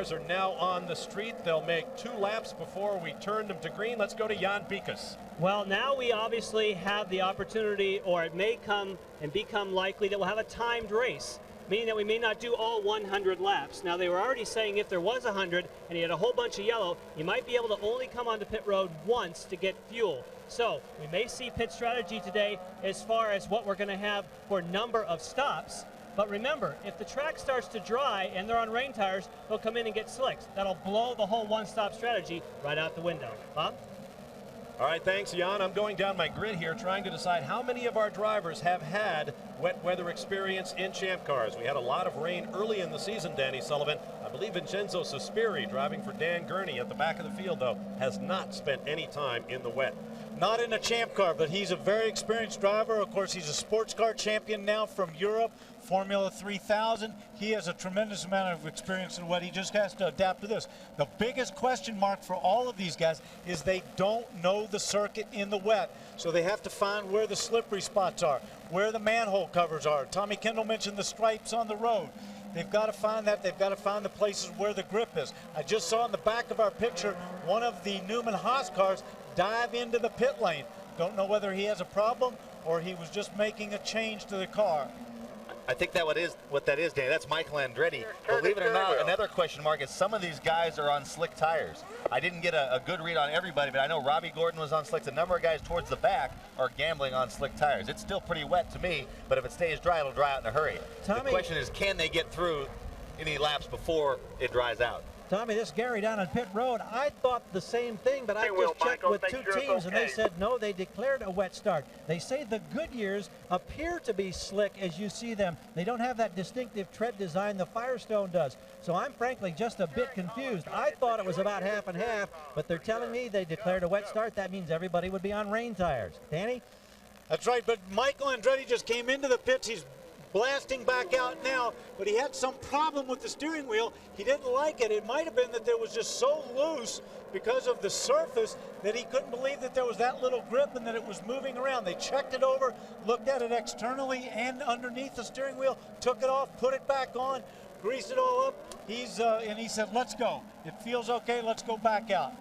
cars are now on the street. They'll make 2 laps before we turn them to green. Let's go to Jan Bikas. Well, now we obviously have the opportunity, or it may come and become likely that we'll have a timed race, meaning that we may not do all 100 laps. Now, they were already saying if there was 100 and you had a whole bunch of yellow, you might be able to only come onto pit road once to get fuel. So we may see pit strategy today as far as what we're going to have for number of stops. But remember, if the track starts to dry and they're on rain tires, they'll come in and get slicks. That'll blow the whole one-stop strategy right out the window. Bob? All right, thanks, Jan. I'm going down my grid here trying to decide how many of our drivers have had wet weather experience in Champ Cars. We had a lot of rain early in the season, Danny Sullivan. I believe Vincenzo Sospiri, driving for Dan Gurney at the back of the field, though, has not spent any time in the wet. Not in a Champ Car, but he's a very experienced driver. Of course, he's a sports car champion now from Europe, Formula 3000. He has a tremendous amount of experience in wet. He just has to adapt to this. The biggest question mark for all of these guys is they don't know the circuit in the wet. So they have to find where the slippery spots are, where the manhole covers are. Tommy Kendall mentioned the stripes on the road. They've got to find that. They've got to find the places where the grip is. I just saw in the back of our picture one of the Newman Haas cars dive into the pit lane. Don't know whether he has a problem or he was just making a change to the car. I think that what that is, Danny. That's Michael Andretti. Believe it or not, another question mark is some of these guys are on slick tires. I didn't get a good read on everybody, but I know Robbie Gordon was on slicks. A number of guys towards the back are gambling on slick tires. It's still pretty wet to me, but if it stays dry, it'll dry out in a hurry. Tommy, the question is, can they get through any laps before it dries out? Tommy, this is Gary down on pit road. I thought the same thing, but I just checked with 2 teams, and they said no, they declared a wet start. They say the Goodyears appear to be slick as you see them. They don't have that distinctive tread design the Firestone does. So I'm frankly just a bit confused. I thought it was about half and half, but they're telling me they declared a wet start. That means everybody would be on rain tires. Danny? That's right, but Michael Andretti just came into the pits. He's blasting back out now, but he had some problem with the steering wheel. He didn't like it. It might have been that there was just so loose because of the surface that he couldn't believe that there was that little grip and that it was moving around. They checked it over, looked at it externally and underneath the steering wheel, took it off, put it back on, greased it all up. And he said, let's go. It feels okay, let's go back out.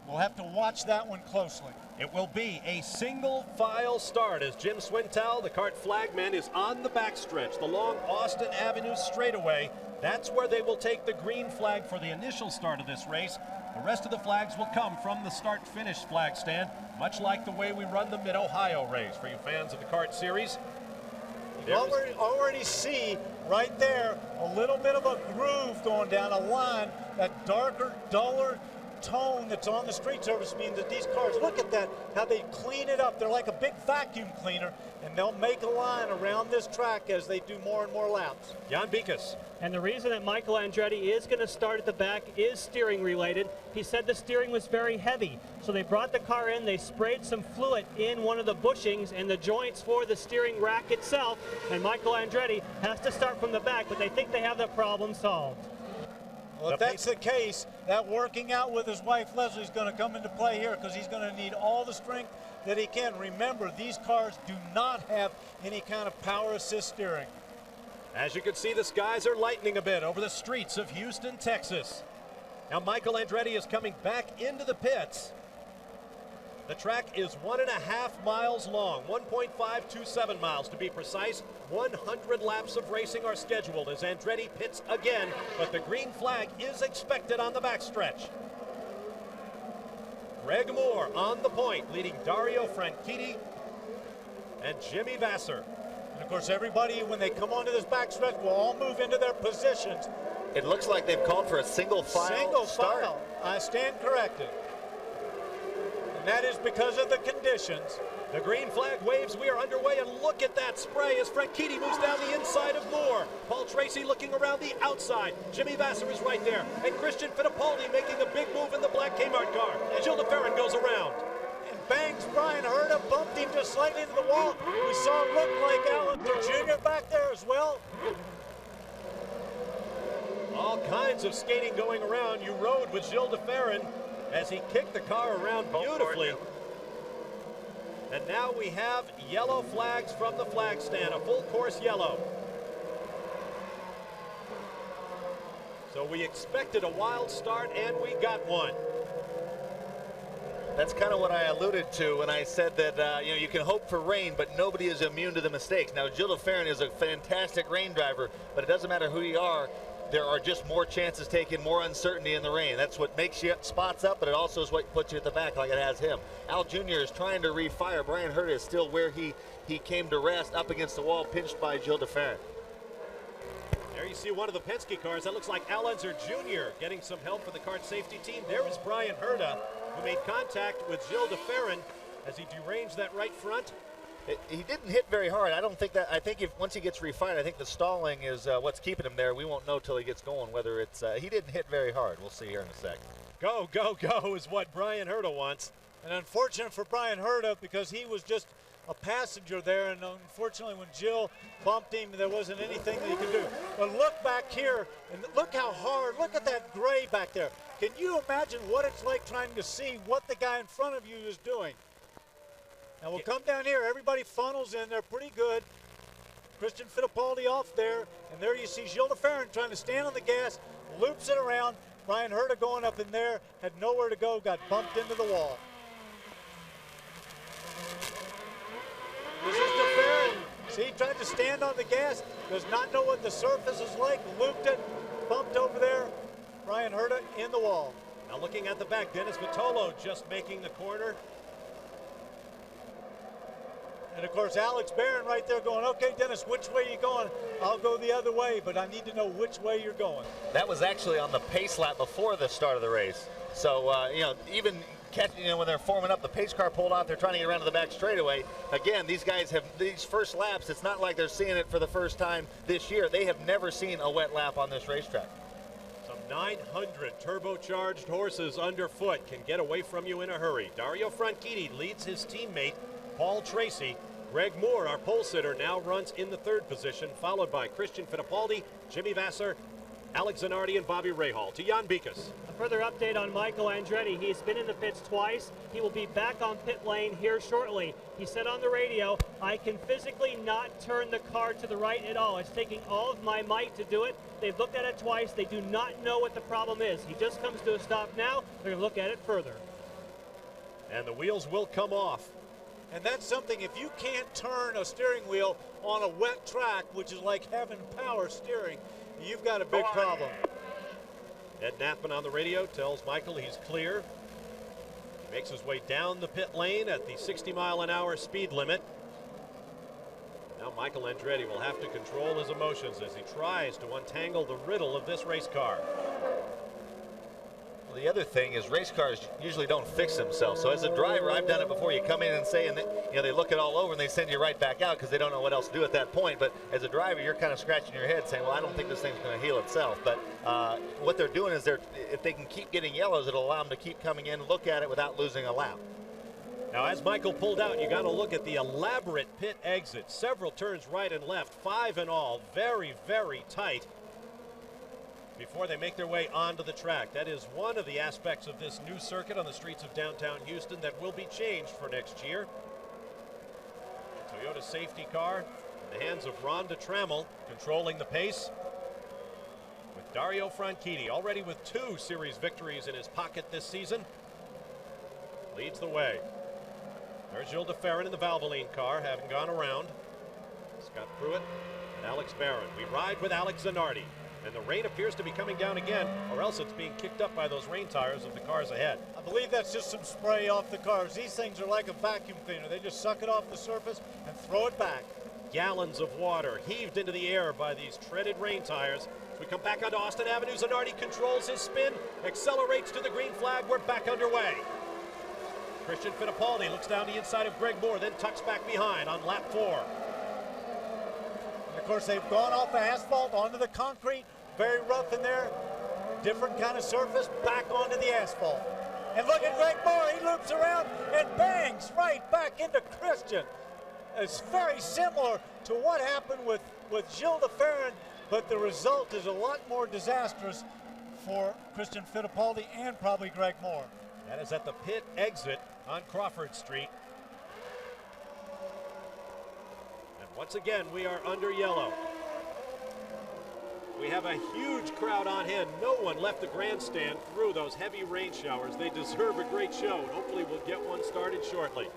We'll have to watch that one closely. It will be a single file start as Jim Swintel, the kart flagman, is on the backstretch, the long Austin Avenue straightaway. That's where they will take the green flag for the initial start of this race. The rest of the flags will come from the start-finish flag stand, much like the way we run the Mid-Ohio race for you fans of the kart series. You already see right there a little bit of a groove going down a line. That darker, duller tone that's on the street surface means that these cars, look at that, how they clean it up. They're like a big vacuum cleaner, and they'll make a line around this track as they do more and more laps. Jan Bikas. And the reason that Michael Andretti is going to start at the back is steering related. He said the steering was very heavy. So they brought the car in, they sprayed some fluid in one of the bushings and the joints for the steering rack itself. And Michael Andretti has to start from the back, but they think they have the problem solved. Well, if that's the case, that working out with his wife Leslie is going to come into play here because he's going to need all the strength that he can. Remember, these cars do not have any kind of power assist steering. As you can see, the skies are lightening a bit over the streets of Houston, Texas. Now Michael Andretti is coming back into the pits. The track is 1.5 miles long, 1.527 miles to be precise. 100 laps of racing are scheduled as Andretti pits again, but the green flag is expected on the backstretch. Greg Moore on the point, leading Dario Franchitti and Jimmy Vasser. And of course, everybody, when they come onto this backstretch, will all move into their positions. It looks like they've called for a single file start. File. I stand corrected. And that is because of the conditions. The green flag waves, we are underway, and look at that spray as Franchitti moves down the inside of Moore. Paul Tracy looking around the outside. Jimmy Vasser is right there. And Christian Fittipaldi making a big move in the black Kmart car. And Gilles de Ferran goes around. And bangs, Brian Herta bumped him just slightly into the wall. We saw him look like Allender Jr. back there as well. All kinds of skating going around. You rode with Gilles de Ferran as he kicked the car around beautifully. And now we have yellow flags from the flag stand, a full course yellow. So we expected a wild start, and we got one. That's kind of what I alluded to when I said that, you know, you can hope for rain, but nobody is immune to the mistakes. Now, Gilles de Ferran is a fantastic rain driver, but it doesn't matter who you are. There are just more chances taken, more uncertainty in the rain. That's what makes you spots up, but it also is what puts you at the back like it has him. Al Jr. is trying to refire. Brian Herta is still where he came to rest, up against the wall, pinched by Gilles de Ferran. There you see one of the Penske cars. That looks like Al Jr. getting some help for the kart safety team. There is Brian Herta, who made contact with Gilles de Ferran as he deranged that right front. He didn't hit very hard. I don't think that. I think once he gets refined, I think the stalling is what's keeping him there. We won't know till he gets going whether it's. He didn't hit very hard. We'll see here in a second. Go, go, go is what Brian Herta wants. And unfortunate for Brian Herta because he was just a passenger there, and unfortunately when Gilles bumped him, there wasn't anything that he could do. But look back here, and look how hard, look at that gray back there. Can you imagine what it's like trying to see what the guy in front of you is doing? Now we'll come down here, everybody funnels in there pretty good. Christian Fittipaldi off there, and there you see Gilles de Ferran trying to stand on the gas, loops it around. Brian Herta going up in there, had nowhere to go, got bumped into the wall. This is de Ferran. See, he tried to stand on the gas, does not know what the surface is like, looped it, bumped over there. Brian Herta in the wall. Now looking at the back, Dennis Vitolo just making the corner. And of course, Alex Barron right there going, okay, Dennis, which way are you going? I'll go the other way, but I need to know which way you're going. That was actually on the pace lap before the start of the race. So, you know, even when they're forming up, the pace car pulled out, they're trying to get around to the back straightaway. Again, these guys have these first laps, it's not like they're seeing it for the first time this year. They have never seen a wet lap on this racetrack. Some 900 turbocharged horses underfoot can get away from you in a hurry. Dario Franchitti leads his teammate, Paul Tracy. Greg Moore, our pole sitter, now runs in the third position, followed by Christian Fittipaldi, Jimmy Vasser, Alex Zanardi, and Bobby Rahal. To Jan Bikas. A further update on Michael Andretti. He's been in the pits twice. He will be back on pit lane here shortly. He said on the radio, I can physically not turn the car to the right at all. It's taking all of my might to do it. They've looked at it twice. They do not know what the problem is. He just comes to a stop now. They're going to look at it further. And the wheels will come off. And that's something, if you can't turn a steering wheel on a wet track, which is like having power steering, you've got a big problem. Ed Knappman on the radio tells Michael he's clear. He makes his way down the pit lane at the 60-mile-an-hour speed limit. Now Michael Andretti will have to control his emotions as he tries to untangle the riddle of this race car. The other thing is race cars usually don't fix themselves. So as a driver, I've done it before. You come in and say, and they look it all over and they send you right back out because they don't know what else to do at that point. But as a driver, you're kind of scratching your head saying, well, I don't think this thing's going to heal itself. But what they're doing is if they can keep getting yellows, it'll allow them to keep coming in, look at it without losing a lap. Now, as Michael pulled out, you got to look at the elaborate pit exit. Several turns right and left, 5 in all, very, very tight before they make their way onto the track. That is one of the aspects of this new circuit on the streets of downtown Houston that will be changed for next year. Toyota safety car in the hands of Ron DeTrammell controlling the pace, with Dario Franchitti already with 2 series victories in his pocket this season. Leads the way. There's Gilles de Ferran in the Valvoline car, having gone around. Scott Pruitt and Alex Barron. We ride with Alex Zanardi. And the rain appears to be coming down again, or else it's being kicked up by those rain tires of the cars ahead. I believe that's just some spray off the cars. These things are like a vacuum cleaner. They just suck it off the surface and throw it back. Gallons of water heaved into the air by these treaded rain tires. We come back onto Austin Avenue. Zanardi controls his spin, accelerates to the green flag. We're back underway. Christian Fittipaldi looks down the inside of Greg Moore, then tucks back behind on lap 4. And of course, they've gone off the asphalt onto the concrete. Very rough in there. Different kind of surface, back onto the asphalt. And look at Greg Moore. He loops around and bangs right back into Christian. It's very similar to what happened with Gilles de Ferran, but the result is a lot more disastrous for Christian Fittipaldi and probably Greg Moore. That is at the pit exit on Crawford Street. And once again, we are under yellow. We have a huge crowd on hand. No one left the grandstand through those heavy rain showers. They deserve a great show, and hopefully we'll get one started shortly.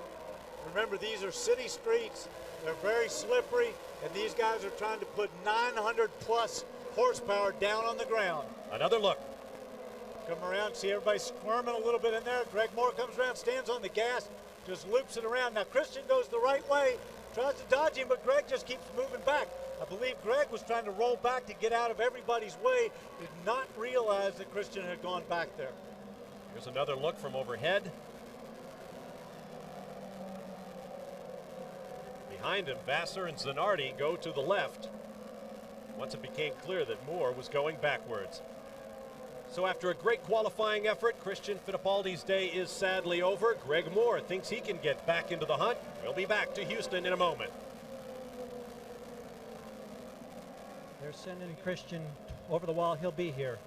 Remember, these are city streets. They're very slippery, and these guys are trying to put 900 plus horsepower down on the ground. Another look. Come around, see everybody squirming a little bit in there. Greg Moore comes around, stands on the gas, just loops it around. Now Christian goes the right way, tries to dodge him, but Greg just keeps moving back. I believe Greg was trying to roll back to get out of everybody's way, did not realize that Christian had gone back there. Here's another look from overhead. Behind him, Vassar and Zanardi go to the left once it became clear that Moore was going backwards. So after a great qualifying effort, Christian Fittipaldi's day is sadly over. Greg Moore thinks he can get back into the hunt. We'll be back to Houston in a moment. They're sending Christian over the wall. He'll be here.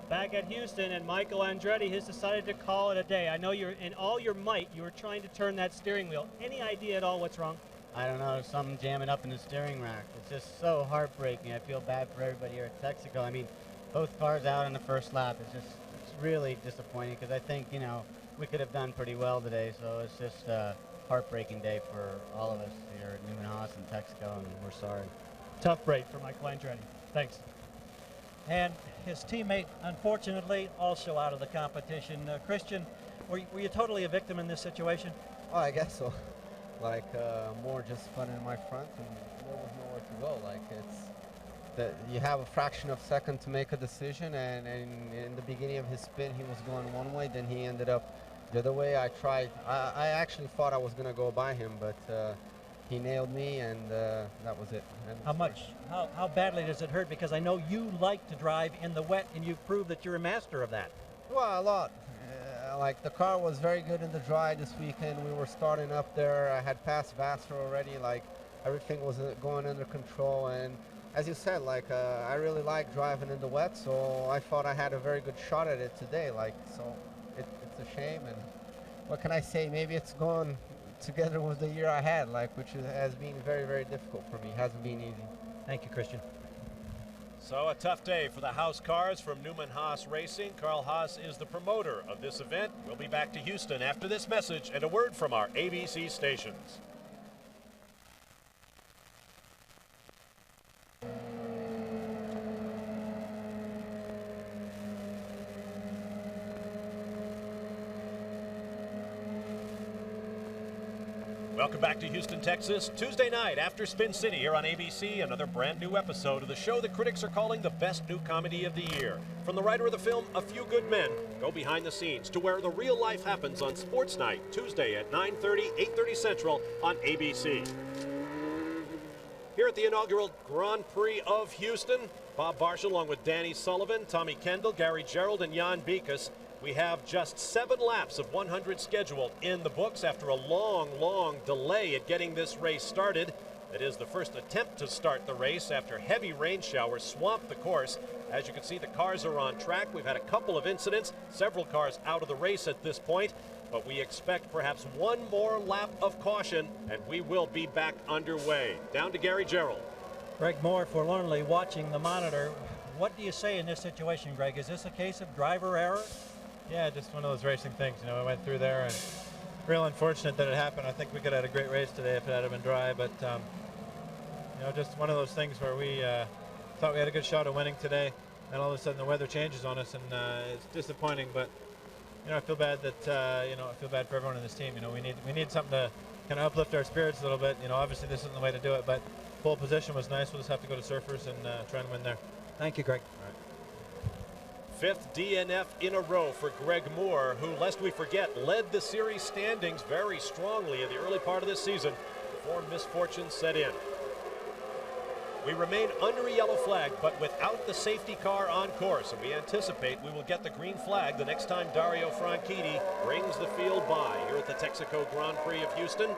Back at Houston, and Michael Andretti has decided to call it a day. I know you're in all your might. You were trying to turn that steering wheel. Any idea at all what's wrong? I don't know, something jamming up in the steering rack. It's just so heartbreaking. I feel bad for everybody here at Texaco. I mean, both cars out in the first lap. It's really disappointing because I think, you know, we could have done pretty well today. So it's just a heartbreaking day for all of us here at Newman Haas and Texaco, and we're sorry. Tough break for Michael Andretti. Thanks. And his teammate, unfortunately, also out of the competition. Christian, were you totally a victim in this situation? Oh, I guess so. Like, Moore just spun in my front and there was nowhere to go. Like, it's that you have a fraction of a second to make a decision, and in the beginning of his spin he was going one way, then he ended up the other way. I actually thought I was going to go by him, but he nailed me, and that was it. And how badly does it hurt? Because I know you like to drive in the wet, and you've proved that you're a master of that. Well, a lot. Like, the car was very good in the dry this weekend. We were starting up there. I had passed Vassar already. Like, everything was going under control. And as you said, like, I really like driving in the wet, so I thought I had a very good shot at it today. Like, so it's a shame. And what can I say? Maybe it's going together with the year I had, like, which has been very, very difficult for me. It hasn't been easy. Thank you, Christian. So a tough day for the Haas cars from Newman Haas Racing. Carl Haas is the promoter of this event. We'll be back to Houston after this message and a word from our ABC stations. Welcome back to Houston, Texas. Tuesday night after Spin City here on ABC, another brand new episode of the show that critics are calling the best new comedy of the year. From the writer of the film, A Few Good Men, go behind the scenes to where the real life happens on Sports Night, Tuesday at 9:30, 8:30 Central on ABC. Here at the inaugural Grand Prix of Houston, Bob Barsh along with Danny Sullivan, Tommy Kendall, Gary Gerald, and Jan Beekes. We have just 7 laps of 100 scheduled in the books after a long delay at getting this race started. It is the first attempt to start the race after heavy rain showers swamped the course. As you can see, the cars are on track. We've had a couple of incidents, several cars out of the race at this point, but we expect perhaps one more lap of caution, and we will be back underway. Down to Gary Gerald. Greg Moore forlornly watching the monitor. What do you say in this situation, Greg? Is this a case of driver error? Yeah, just one of those racing things. You know, we went through there, and real unfortunate that it happened. I think we could have had a great race today if it had been dry, but you know, just one of those things where we thought we had a good shot at winning today, and all of a sudden the weather changes on us, and it's disappointing. But you know, I feel bad that I feel bad for everyone in this team. You know, we need something to kind of uplift our spirits a little bit. You know, obviously this isn't the way to do it, but pole position was nice. We'll just have to go to Surfers and try and win there. Thank you, Greg. 5th DNF in a row for Greg Moore, who, lest we forget, led the series standings very strongly in the early part of this season before misfortune set in. We remain under a yellow flag, but without the safety car on course, and we anticipate we will get the green flag the next time Dario Franchitti brings the field by here at the Texaco Grand Prix of Houston.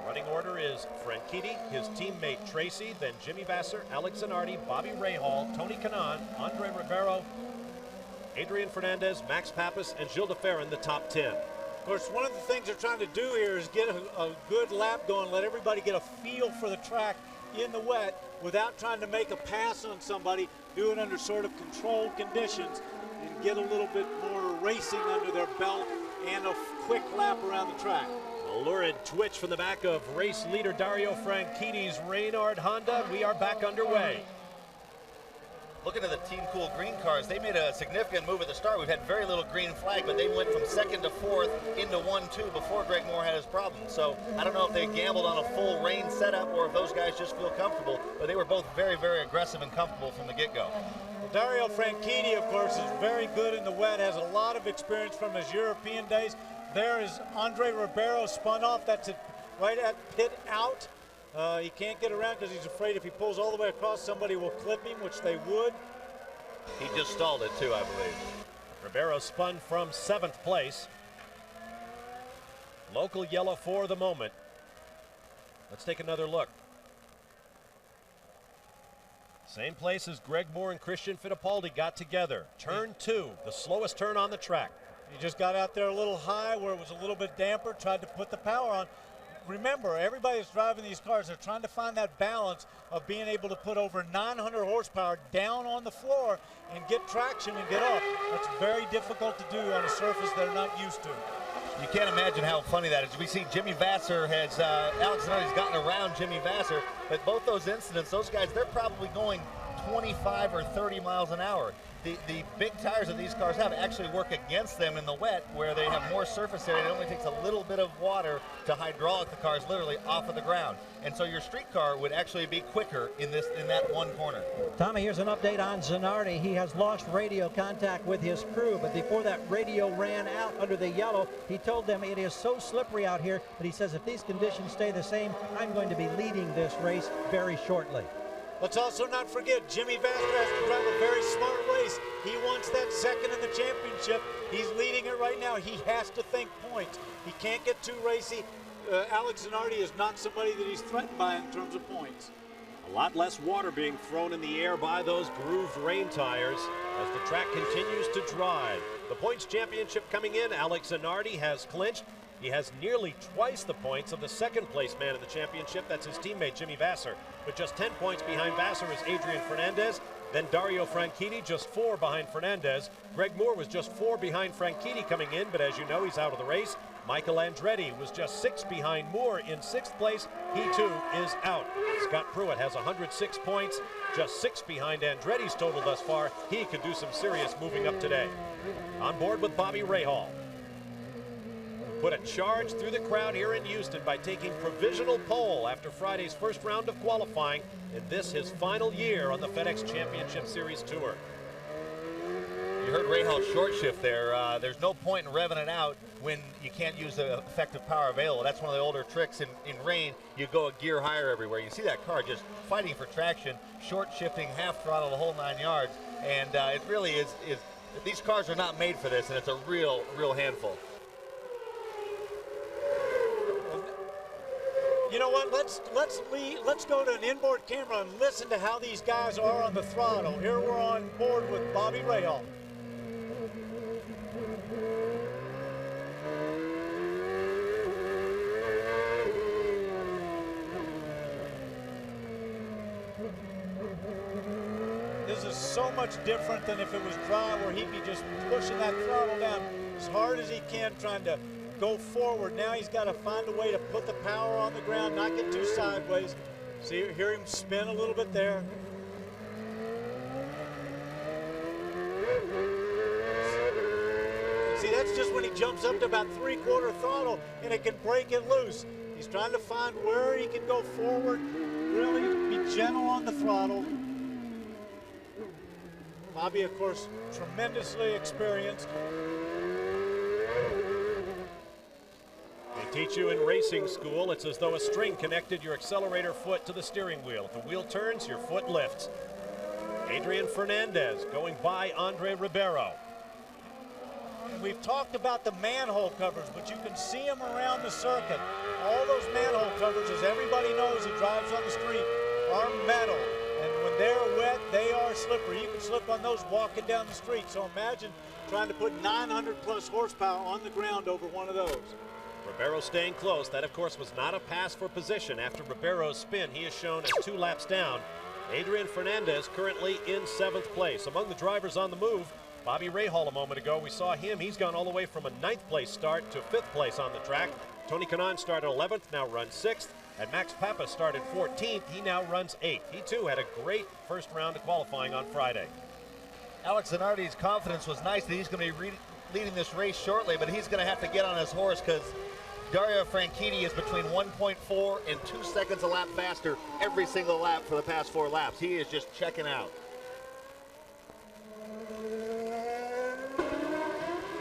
Running order is Franchitti, his teammate Tracy, then Jimmy Vassar, Alex Zanardi, Bobby Rahal, Tony Kanaan, Andre Ribeiro, Adrian Fernandez, Max Pappas, and Gilles de Ferran, the top 10. Of course, one of the things they're trying to do here is get a good lap going, let everybody get a feel for the track in the wet without trying to make a pass on somebody, do it under sort of controlled conditions and get a little bit more racing under their belt and a quick lap around the track. A lurid twitch from the back of race leader Dario Franchitti's Reynard Honda. We are back underway. Looking at the Team Cool green cars, they made a significant move at the start. We've had very little green flag, but they went from second to fourth into 1-2 before Greg Moore had his problem. So I don't know if they gambled on a full rain setup or if those guys just feel comfortable, but they were both very, very aggressive and comfortable from the get-go. Well, Dario Franchitti, of course, is very good in the wet, has a lot of experience from his European days. There is Andre Ribeiro spun off. That's it, right at pit out. He can't get around because he's afraid if he pulls all the way across, somebody will clip him, which they would. He just stalled it too, I believe. Ribeiro spun from 7th place. Local yellow for the moment. Let's take another look. Same place as Greg Moore and Christian Fittipaldi got together. Turn 2, the slowest turn on the track. He just got out there a little high where it was a little bit damper, tried to put the power on. Remember, everybody that's driving these cars, they're trying to find that balance of being able to put over 900 horsepower down on the floor and get traction and get off. That's very difficult to do on a surface they're not used to. You can't imagine how funny that is. We see Jimmy Vasser has, Alex Zanardi's gotten around Jimmy Vasser, but both those incidents, those guys, they're probably going 25 or 30 miles an hour. The big tires that these cars have actually work against them in the wet, where they have more surface area. It only takes a little bit of water to hydraulic the cars literally off of the ground. And so your street car would actually be quicker in that one corner. Tommy, here's an update on Zanardi. He has lost radio contact with his crew, but before that radio ran out under the yellow, he told them it is so slippery out here, but he says if these conditions stay the same, I'm going to be leading this race very shortly. Let's also not forget, Jimmy Vasser has to drive a very smart race. He wants that second in the championship. He's leading it right now. He has to think points. He can't get too racy. Alex Zanardi is not somebody that he's threatened by in terms of points. A lot less water being thrown in the air by those grooved rain tires as the track continues to dry. The points championship coming in, Alex Zanardi has clinched. He has nearly twice the points of the second place man in the championship. That's his teammate, Jimmy Vasser. But just 10 points behind Vasser is Adrian Fernandez. Then Dario Franchitti, just 4 behind Fernandez. Greg Moore was just 4 behind Franchitti coming in, but as you know, he's out of the race. Michael Andretti was just 6 behind Moore in 6th place. He too is out. Scott Pruitt has 106 points, just 6 behind Andretti's total thus far. He could do some serious moving up today. On board with Bobby Rahal. Put a charge through the crowd here in Houston by taking provisional pole after Friday's first round of qualifying, and this his final year on the FedEx Championship Series Tour. You heard Rahal short shift there. There's no point in revving it out when you can't use the effective power available. That's one of the older tricks in rain. You go a gear higher everywhere. You see that car just fighting for traction, short shifting, half throttle, the whole 9 yards, and it really is, these cars are not made for this, and it's a real handful. You know what? Let's go to an inboard camera and listen to how these guys are on the throttle. Here we're on board with Bobby Rahal. This is so much different than if it was dry, where he'd be just pushing that throttle down as hard as he can, trying to go forward. Now he's got to find a way to put the power on the ground, not get too sideways. See, hear him spin a little bit there. See, that's just when he jumps up to about 3/4 throttle and it can break it loose. He's trying to find where he can go forward, really be gentle on the throttle. Bobby, of course, tremendously experienced. They teach you in racing school, it's as though a string connected your accelerator foot to the steering wheel. If the wheel turns, your foot lifts. Adrian Fernandez going by Andre Ribeiro. We've talked about the manhole covers, but you can see them around the circuit. All those manhole covers, as everybody knows who drives on the street, are metal. And when they're wet, they are slippery. You can slip on those walking down the street. So imagine trying to put 900 plus horsepower on the ground over one of those. Ribeiro staying close. That, of course, was not a pass for position. After Ribeiro's spin, he is shown as 2 laps down. Adrian Fernandez currently in 7th place. Among the drivers on the move, Bobby Rahal a moment ago, we saw him. He's gone all the way from a 9th place start to 5th place on the track. Tony Kanaan started 11th, now runs 6th. And Max Pappa started 14th. He now runs 8th. He, too, had a great first round of qualifying on Friday. Alex Zanardi's confidence was nice that he's going to be leading this race shortly, but he's going to have to get on his horse because Dario Franchitti is between 1.4 and 2 seconds a lap faster every single lap for the past 4 laps. He is just checking out.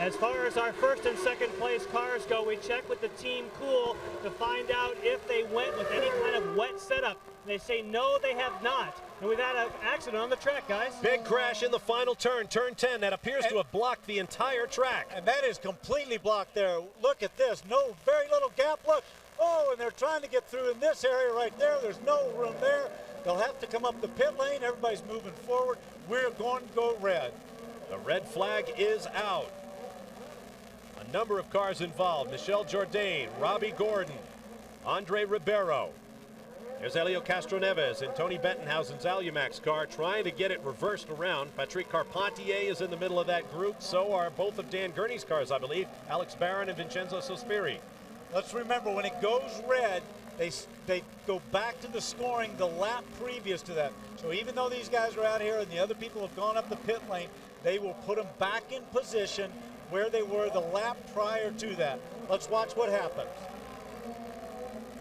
As far as our first and second place cars go, we check with the Team Cool to find out if they went with any kind of wet setup. They say no, they have not. And we've had an accident on the track, guys. Big crash in the final turn, turn 10. That appears to have blocked the entire track. And that is completely blocked there. Look at this. No, very little gap. Look. Oh, and they're trying to get through in this area right there. There's no room there. They'll have to come up the pit lane. Everybody's moving forward. We're going to go red. The red flag is out. A number of cars involved. Michel Jourdain, Robbie Gordon, Andre Ribeiro. There's Helio Castroneves and Tony Bettenhausen's Alumax car trying to get it reversed around. Patrick Carpentier is in the middle of that group. So are both of Dan Gurney's cars, I believe. Alex Barron and Vincenzo Sospiri. Let's remember, when it goes red, they go back to the scoring the lap previous to that. So even though these guys are out here and the other people have gone up the pit lane, they will put them back in position where they were the lap prior to that. Let's watch what happens.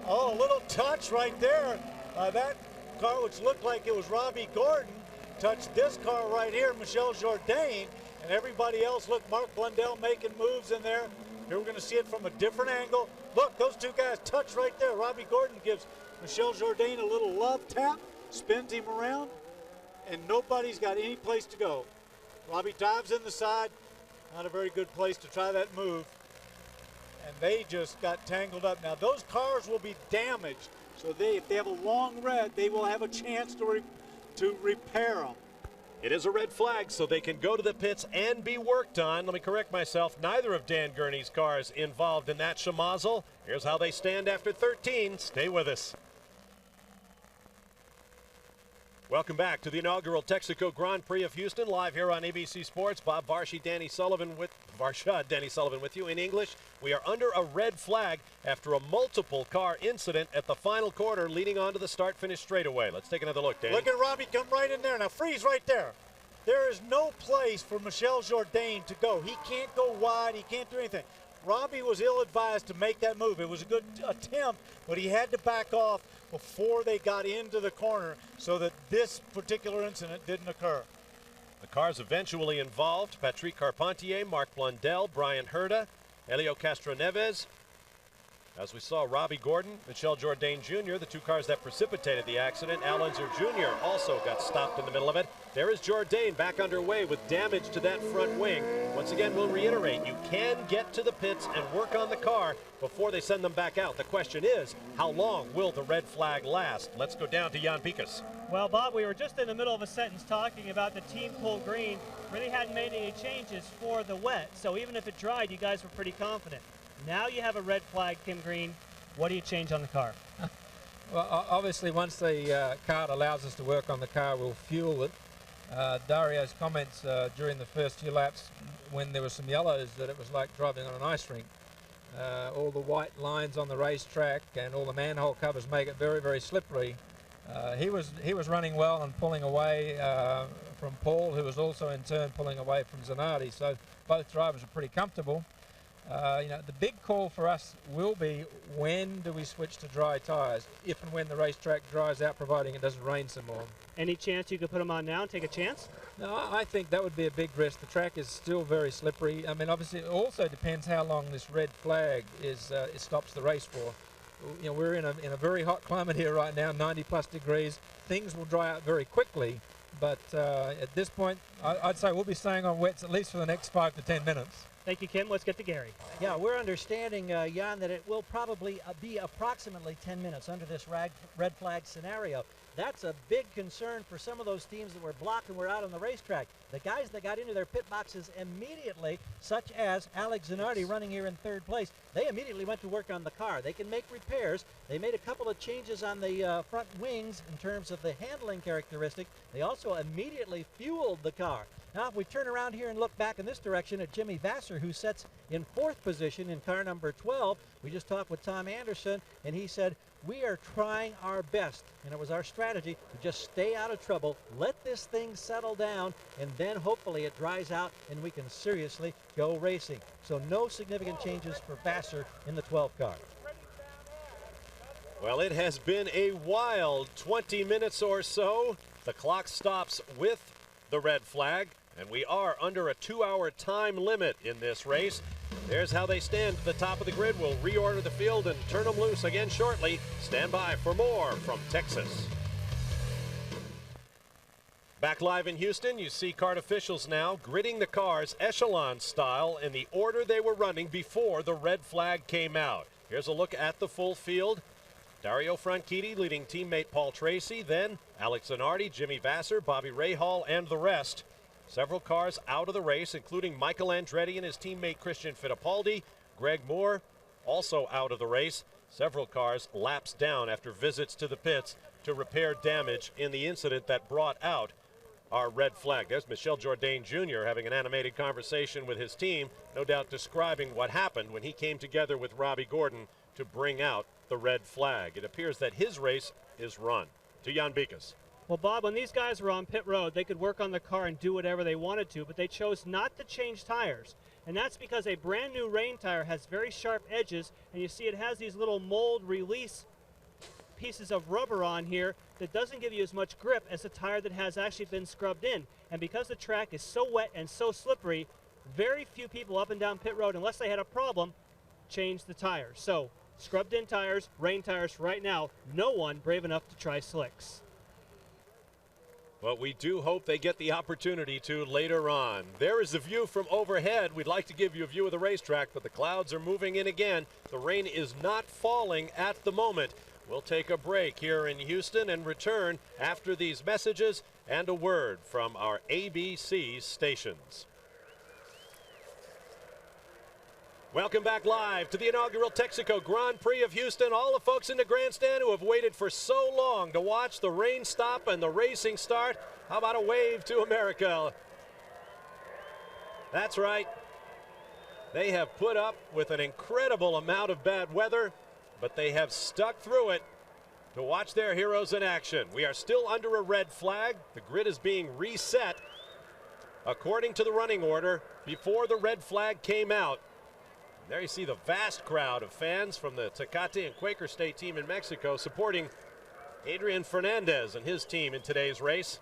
Oh, a little touch right there. That car, which looked like it was Robbie Gordon, touched this car right here, Michel Jourdain, and everybody else. Look, Mark Blundell making moves in there. Here we're going to see it from a different angle. Look, those two guys touch right there. Robbie Gordon gives Michel Jourdain a little love tap, spins him around, and nobody's got any place to go. Robbie dives in the side. Not a very good place to try that move. And they just got tangled up. Now, those cars will be damaged. So if they have a long red, they will have a chance to repair them. It is a red flag, so they can go to the pits and be worked on. Let me correct myself. Neither of Dan Gurney's cars involved in that schmozzle. Here's how they stand after 13. Stay with us. Welcome back to the inaugural Texaco Grand Prix of Houston, live here on ABC Sports. Bob Varshad, Danny Sullivan with you in English. We are under a red flag after a multiple car incident at the final quarter leading on to the start-finish straightaway. Let's take another look, Danny. Look at Robbie come right in there. Now freeze right there. There is no place for Michel Jourdain to go. He can't go wide. He can't do anything. Robbie was ill-advised to make that move. It was a good attempt, but he had to back off before they got into the corner so that this particular incident didn't occur. The cars eventually involved: Patrick Carpentier, Mark Blundell, Brian Herta, Helio Castroneves. As we saw, Robbie Gordon, Michel Jourdain Jr., the two cars that precipitated the accident. Al Unser Jr. also got stopped in the middle of it. There is Jourdain back underway with damage to that front wing. Once again, we'll reiterate, you can get to the pits and work on the car before they send them back out. The question is, how long will the red flag last? Let's go down to Jan Pikus. Well, Bob, we were just in the middle of a sentence talking about the Team Cool Green. Really hadn't made any changes for the wet, so even if it dried, you guys were pretty confident. Now you have a red flag, Tim Green. What do you change on the car? Well, obviously, once the card allows us to work on the car, we'll fuel it. Dario's comments during the first few laps, when there were some yellows, that it was like driving on an ice rink. All the white lines on the racetrack and all the manhole covers make it very, very slippery. He was running well and pulling away from Paul, who was also in turn pulling away from Zanardi. So both drivers are pretty comfortable. You know, the big call for us will be, when do we switch to dry tires, if and when the racetrack dries out, providing it doesn't rain some more. Any chance you could put them on now and take a chance? No, I think that would be a big risk. The track is still very slippery. I mean, obviously, it also depends how long this red flag is. It stops the race for. You know, we're in a very hot climate here right now, 90+ degrees. Things will dry out very quickly. But at this point, I'd say we'll be staying on wets at least for the next 5 to 10 minutes. Thank you, Kim. Let's get to Gary. Yeah, we're understanding, Jan, that it will probably be approximately 10 minutes under this red flag scenario. That's a big concern for some of those teams that were blocked and were out on the racetrack. The guys that got into their pit boxes immediately, such as Alex Zanardi running here in third place, they immediately went to work on the car. They can make repairs. They made a couple of changes on the front wings in terms of the handling characteristic. They also immediately fueled the car. Now, if we turn around here and look back in this direction at Jimmy Vasser, who sits in 4th position in car number 12, we just talked with Tom Anderson, and he said, we are trying our best, and it was our strategy to just stay out of trouble, let this thing settle down, and then hopefully it dries out and we can seriously go racing. So no significant changes for Vasser in the 12 car. Well, it has been a wild 20 minutes or so. The clock stops with the red flag, and we are under a 2-hour time limit in this race. There's how they stand at the top of the grid. We'll reorder the field and turn them loose again shortly. Stand by for more from Texas. Back live in Houston, you see kart officials now gridding the cars echelon style in the order they were running before the red flag came out. Here's a look at the full field. Dario Franchitti leading teammate Paul Tracy, then Alex Zanardi, Jimmy Vasser, Bobby Rahal, and the rest. Several cars out of the race, including Michael Andretti and his teammate Christian Fittipaldi. Greg Moore also out of the race. Several cars lapsed down after visits to the pits to repair damage in the incident that brought out our red flag. There's Michel Jourdain Jr. having an animated conversation with his team, no doubt describing what happened when he came together with Robbie Gordon to bring out the red flag. It appears that his race is run. To Jan Bikas. Well, Bob, when these guys were on pit road, they could work on the car and do whatever they wanted to, but they chose not to change tires. And that's because a brand new rain tire has very sharp edges, and you see it has these little mold release pieces of rubber on here that doesn't give you as much grip as a tire that has actually been scrubbed in. And because the track is so wet and so slippery, very few people up and down pit road, unless they had a problem, change the tires. So, scrubbed in tires, rain tires right now, no one brave enough to try slicks. But we do hope they get the opportunity to later on. There is the view from overhead. We'd like to give you a view of the racetrack, but the clouds are moving in again. The rain is not falling at the moment. We'll take a break here in Houston and return after these messages and a word from our ABC stations. Welcome back live to the inaugural Texaco Grand Prix of Houston. All the folks in the grandstand who have waited for so long to watch the rain stop and the racing start. How about a wave to America? That's right. They have put up with an incredible amount of bad weather, but they have stuck through it to watch their heroes in action. We are still under a red flag. The grid is being reset according to the running order before the red flag came out. There you see the vast crowd of fans from the Tecate and Quaker State team in Mexico supporting Adrian Fernandez and his team in today's race.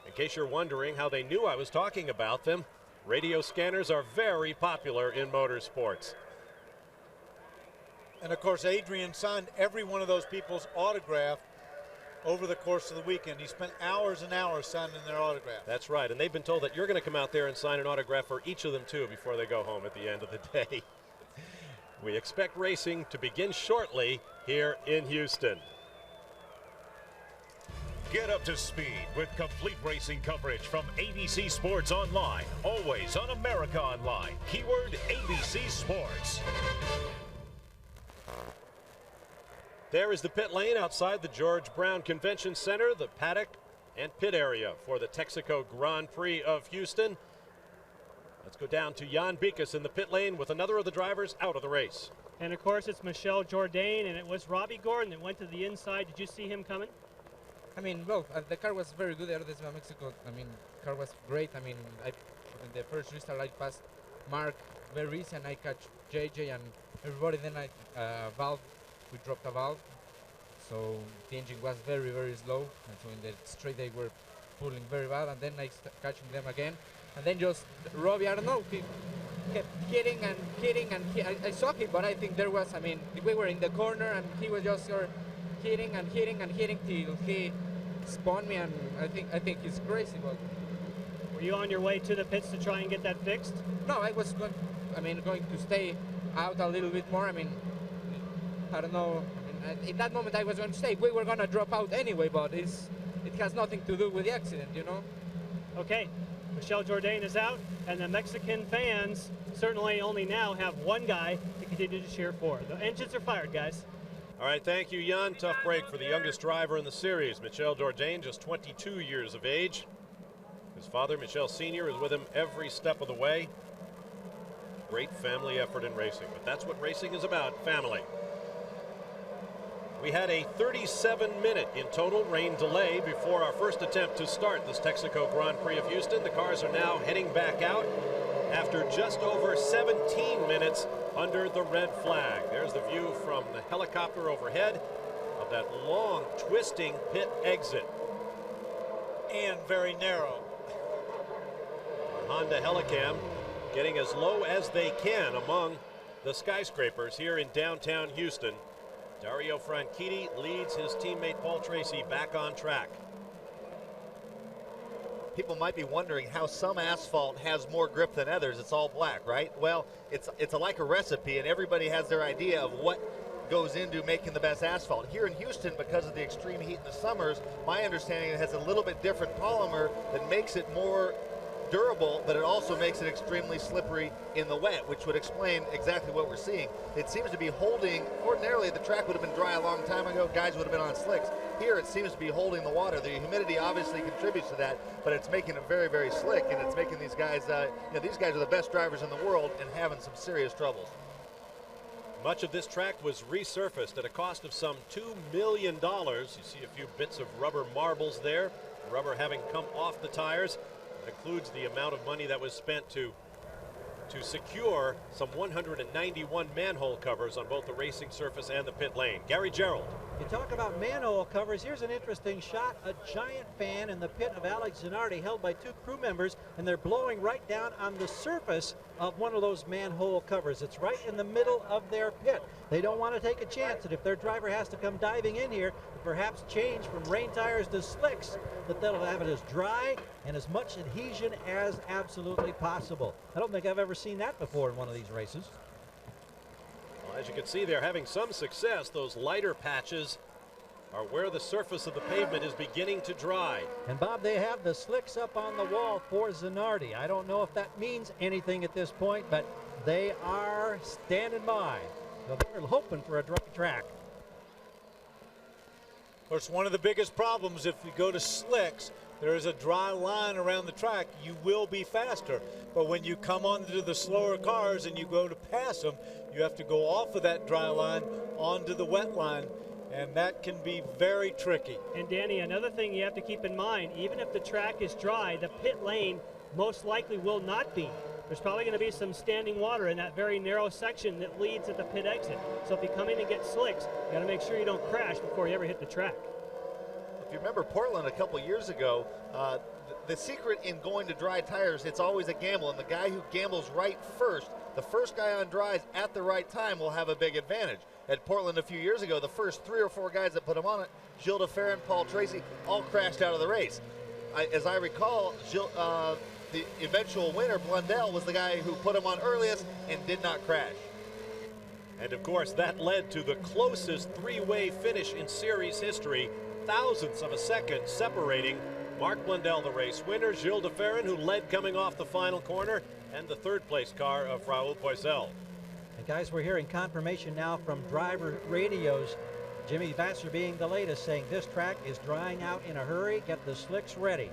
In case you're wondering how they knew I was talking about them, radio scanners are very popular in motorsports. And of course, Adrian signed every one of those people's autograph over the course of the weekend. He spent hours and hours signing their autograph. That's right, and they've been told that you're going to come out there and sign an autograph for each of them too before they go home at the end of the day. We expect racing to begin shortly here in Houston. Get up to speed with complete racing coverage from ABC Sports Online, always on America Online. Keyword ABC Sports. There is the pit lane outside the George Brown Convention Center, the paddock and pit area for the Texaco Grand Prix of Houston. Let's go down to Jan Bikas in the pit lane with another of the drivers out of the race. And of course, it's Michel Jourdain, and it was Robbie Gordon that went to the inside. Did you see him coming? I mean, well, the car was very good there. This Mexico. I mean, car was great. I mean, in the first restart, I passed Mark very easy, and I catch JJ and everybody. Then valve. We dropped a valve, so the engine was very, very slow, and so in the straight they were pulling very bad, and then I catching them again, and then just Robbie, I don't know, he kept hitting and hitting, and I saw him, but I think there was, I mean, we were in the corner, and he was just hitting and hitting and hitting till he spun me, and I think he's crazy. But were you on your way to the pits to try and get that fixed? No, I was going. Going to stay out a little bit more. I don't know. In that moment, I was going to stay. We were going to drop out anyway, but it has nothing to do with the accident, you know. Okay, Michel Jourdain is out, and the Mexican fans certainly only now have one guy to continue to cheer for. The engines are fired, guys. All right, thank you, Jan. Tough break for the youngest driver in the series, Michel Jourdain, just 22 years of age. His father, Michel Sr., is with him every step of the way. Great family effort in racing, but that's what racing is about, family. We had a 37-minute in total rain delay before our first attempt to start this Texaco Grand Prix of Houston. The cars are now heading back out after just over 17 minutes under the red flag. There's the view from the helicopter overhead of that long, twisting pit exit. And very narrow. Honda Helicam getting as low as they can among the skyscrapers here in downtown Houston. Dario Franchitti leads his teammate Paul Tracy back on track. People might be wondering how some asphalt has more grip than others. It's all black, right? Well, it's like a recipe, and everybody has their idea of what goes into making the best asphalt. Here in Houston, because of the extreme heat in the summers, my understanding it has a little bit different polymer that makes it more durable, but it also makes it extremely slippery in the wet, which would explain exactly what we're seeing. It seems to be holding. Ordinarily, the track would have been dry a long time ago. Guys would have been on slicks. Here, it seems to be holding the water. The humidity obviously contributes to that, but it's making it very, very slick, and it's making these guys, these guys are the best drivers in the world and having some serious troubles. Much of this track was resurfaced at a cost of some $2 million. You see a few bits of rubber marbles there, rubber having come off the tires. That includes the amount of money that was spent to secure some 191 manhole covers on both the racing surface and the pit lane. Gary Gerald. You talk about manhole covers. Here's an interesting shot. A giant fan in the pit of Alex Zanardi held by two crew members, and they're blowing right down on the surface of one of those manhole covers. It's right in the middle of their pit. They don't want to take a chance that if their driver has to come diving in here, to perhaps change from rain tires to slicks, that they'll have it as dry and as much adhesion as absolutely possible. I don't think I've ever seen that before in one of these races. Well, as you can see, they're having some success. Those lighter patches are where the surface of the pavement is beginning to dry. And Bob, they have the slicks up on the wall for Zanardi. I don't know if that means anything at this point, but they are standing by. So they're hoping for a dry track. Of course, one of the biggest problems if you go to slicks, there is a dry line around the track. You will be faster. But when you come onto the slower cars and you go to pass them, you have to go off of that dry line onto the wet line. And that can be very tricky. And Danny, another thing you have to keep in mind, even if the track is dry, the pit lane most likely will not be. There's probably going to be some standing water in that very narrow section that leads at the pit exit. So if you come in and get slicks, you got to make sure you don't crash before you ever hit the track. If you remember Portland a couple years ago, the secret in going to dry tires, it's always a gamble. And the guy who gambles right first, the first guy on dries at the right time will have a big advantage. At Portland a few years ago, the first 3 or 4 guys that put him on it, Gilles de Ferran, Paul Tracy, all crashed out of the race. As I recall, the eventual winner, Blundell, was the guy who put him on earliest and did not crash. And of course, that led to the closest three-way finish in series history, thousandths of a second separating Mark Blundell, the race winner, Gilles de Ferran, who led coming off the final corner, and the third-place car of Raul Poisel. And guys, we're hearing confirmation now from driver radios. Jimmy Vasser being the latest, saying this track is drying out in a hurry. Get the slicks ready.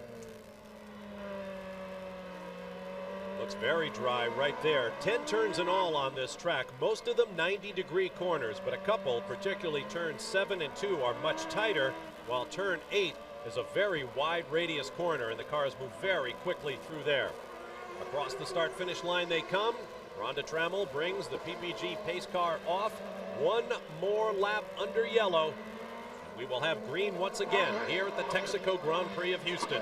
Looks very dry right there. 10 turns in all on this track, most of them 90-degree corners, but a couple, particularly turns 7 and 2, are much tighter, while turn 8 is a very wide radius corner, and the cars move very quickly through there. Across the start-finish line they come. Rhonda Trammell brings the PPG pace car off. One more lap under yellow. We will have green once again here at the Texaco Grand Prix of Houston.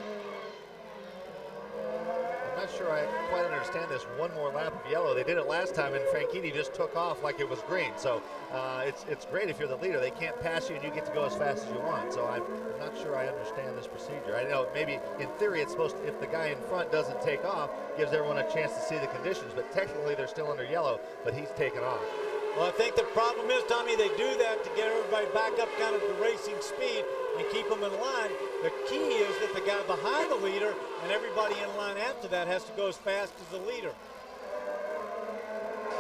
I'm not sure I quite understand this one more lap of yellow. They did it last time, and Franchitti just took off like it was green. So it's great if you're the leader. They can't pass you, and you get to go as fast as you want. So I'm not sure I understand this procedure. I know maybe in theory it's supposed to, if the guy in front doesn't take off, gives everyone a chance to see the conditions. But technically they're still under yellow, but he's taken off. Well, I think the problem is, Tommy, they do that to get everybody back up kind of to racing speed and keep them in line. The key is that the guy behind the leader and everybody in line after that has to go as fast as the leader.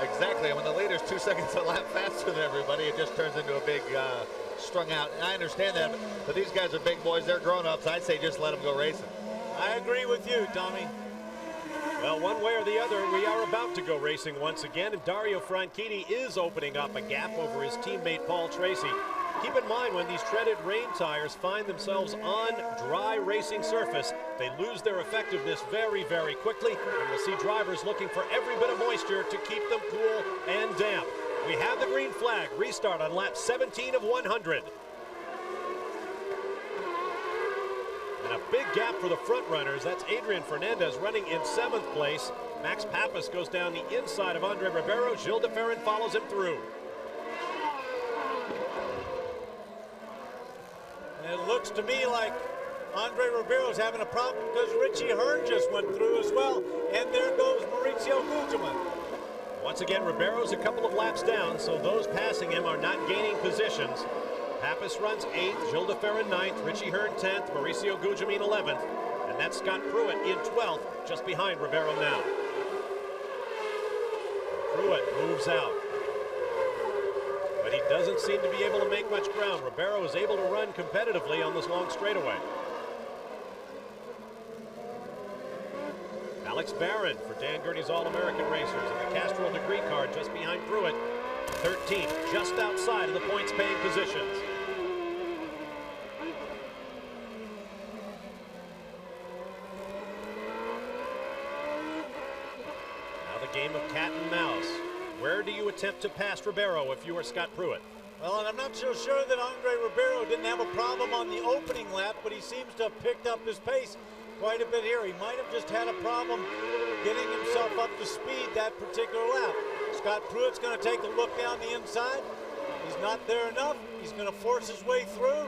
Exactly, and when the leader's 2 seconds a lap faster than everybody, it just turns into a big strung out. And I understand that, but these guys are big boys, they're grown-ups. I'd say just let them go racing. I agree with you, Tommy. Well, one way or the other, we are about to go racing once again, and Dario Franchitti is opening up a gap over his teammate Paul Tracy. Keep in mind, when these treaded rain tires find themselves on dry racing surface, they lose their effectiveness very, very quickly, and we'll see drivers looking for every bit of moisture to keep them cool and damp. We have the green flag. Restart on lap 17 of 100. And a big gap for the front runners. That's Adrian Fernandez running in 7th place. Max Pappas goes down the inside of Andre Ribeiro. Gilles de Ferran follows him through. And it looks to me like Andre Ribeiro's having a problem because Richie Hearn just went through as well. And there goes Mauricio Gugelmin. Once again, Ribeiro's a couple of laps down, so those passing him are not gaining positions. Pappas runs 8th, Gilles de Ferran 9th, Richie Hearn 10th, Mauricio Gugelmin 11th, and that's Scott Pruitt in 12th, just behind Ribeiro now. Pruitt moves out, but he doesn't seem to be able to make much ground. Ribeiro is able to run competitively on this long straightaway. Alex Barron for Dan Gurney's All-American Racers in the Castrol degree car just behind Pruitt. 13th, just outside of the points-paying positions. Now the game of cat and mouse. Where do you attempt to pass Ribeiro if you are Scott Pruitt? Well, and I'm not so sure that Andre Ribeiro didn't have a problem on the opening lap, but he seems to have picked up his pace quite a bit here. He might have just had a problem getting himself up to speed that particular lap. Scott Pruitt's going to take a look down the inside. He's not there enough. He's going to force his way through.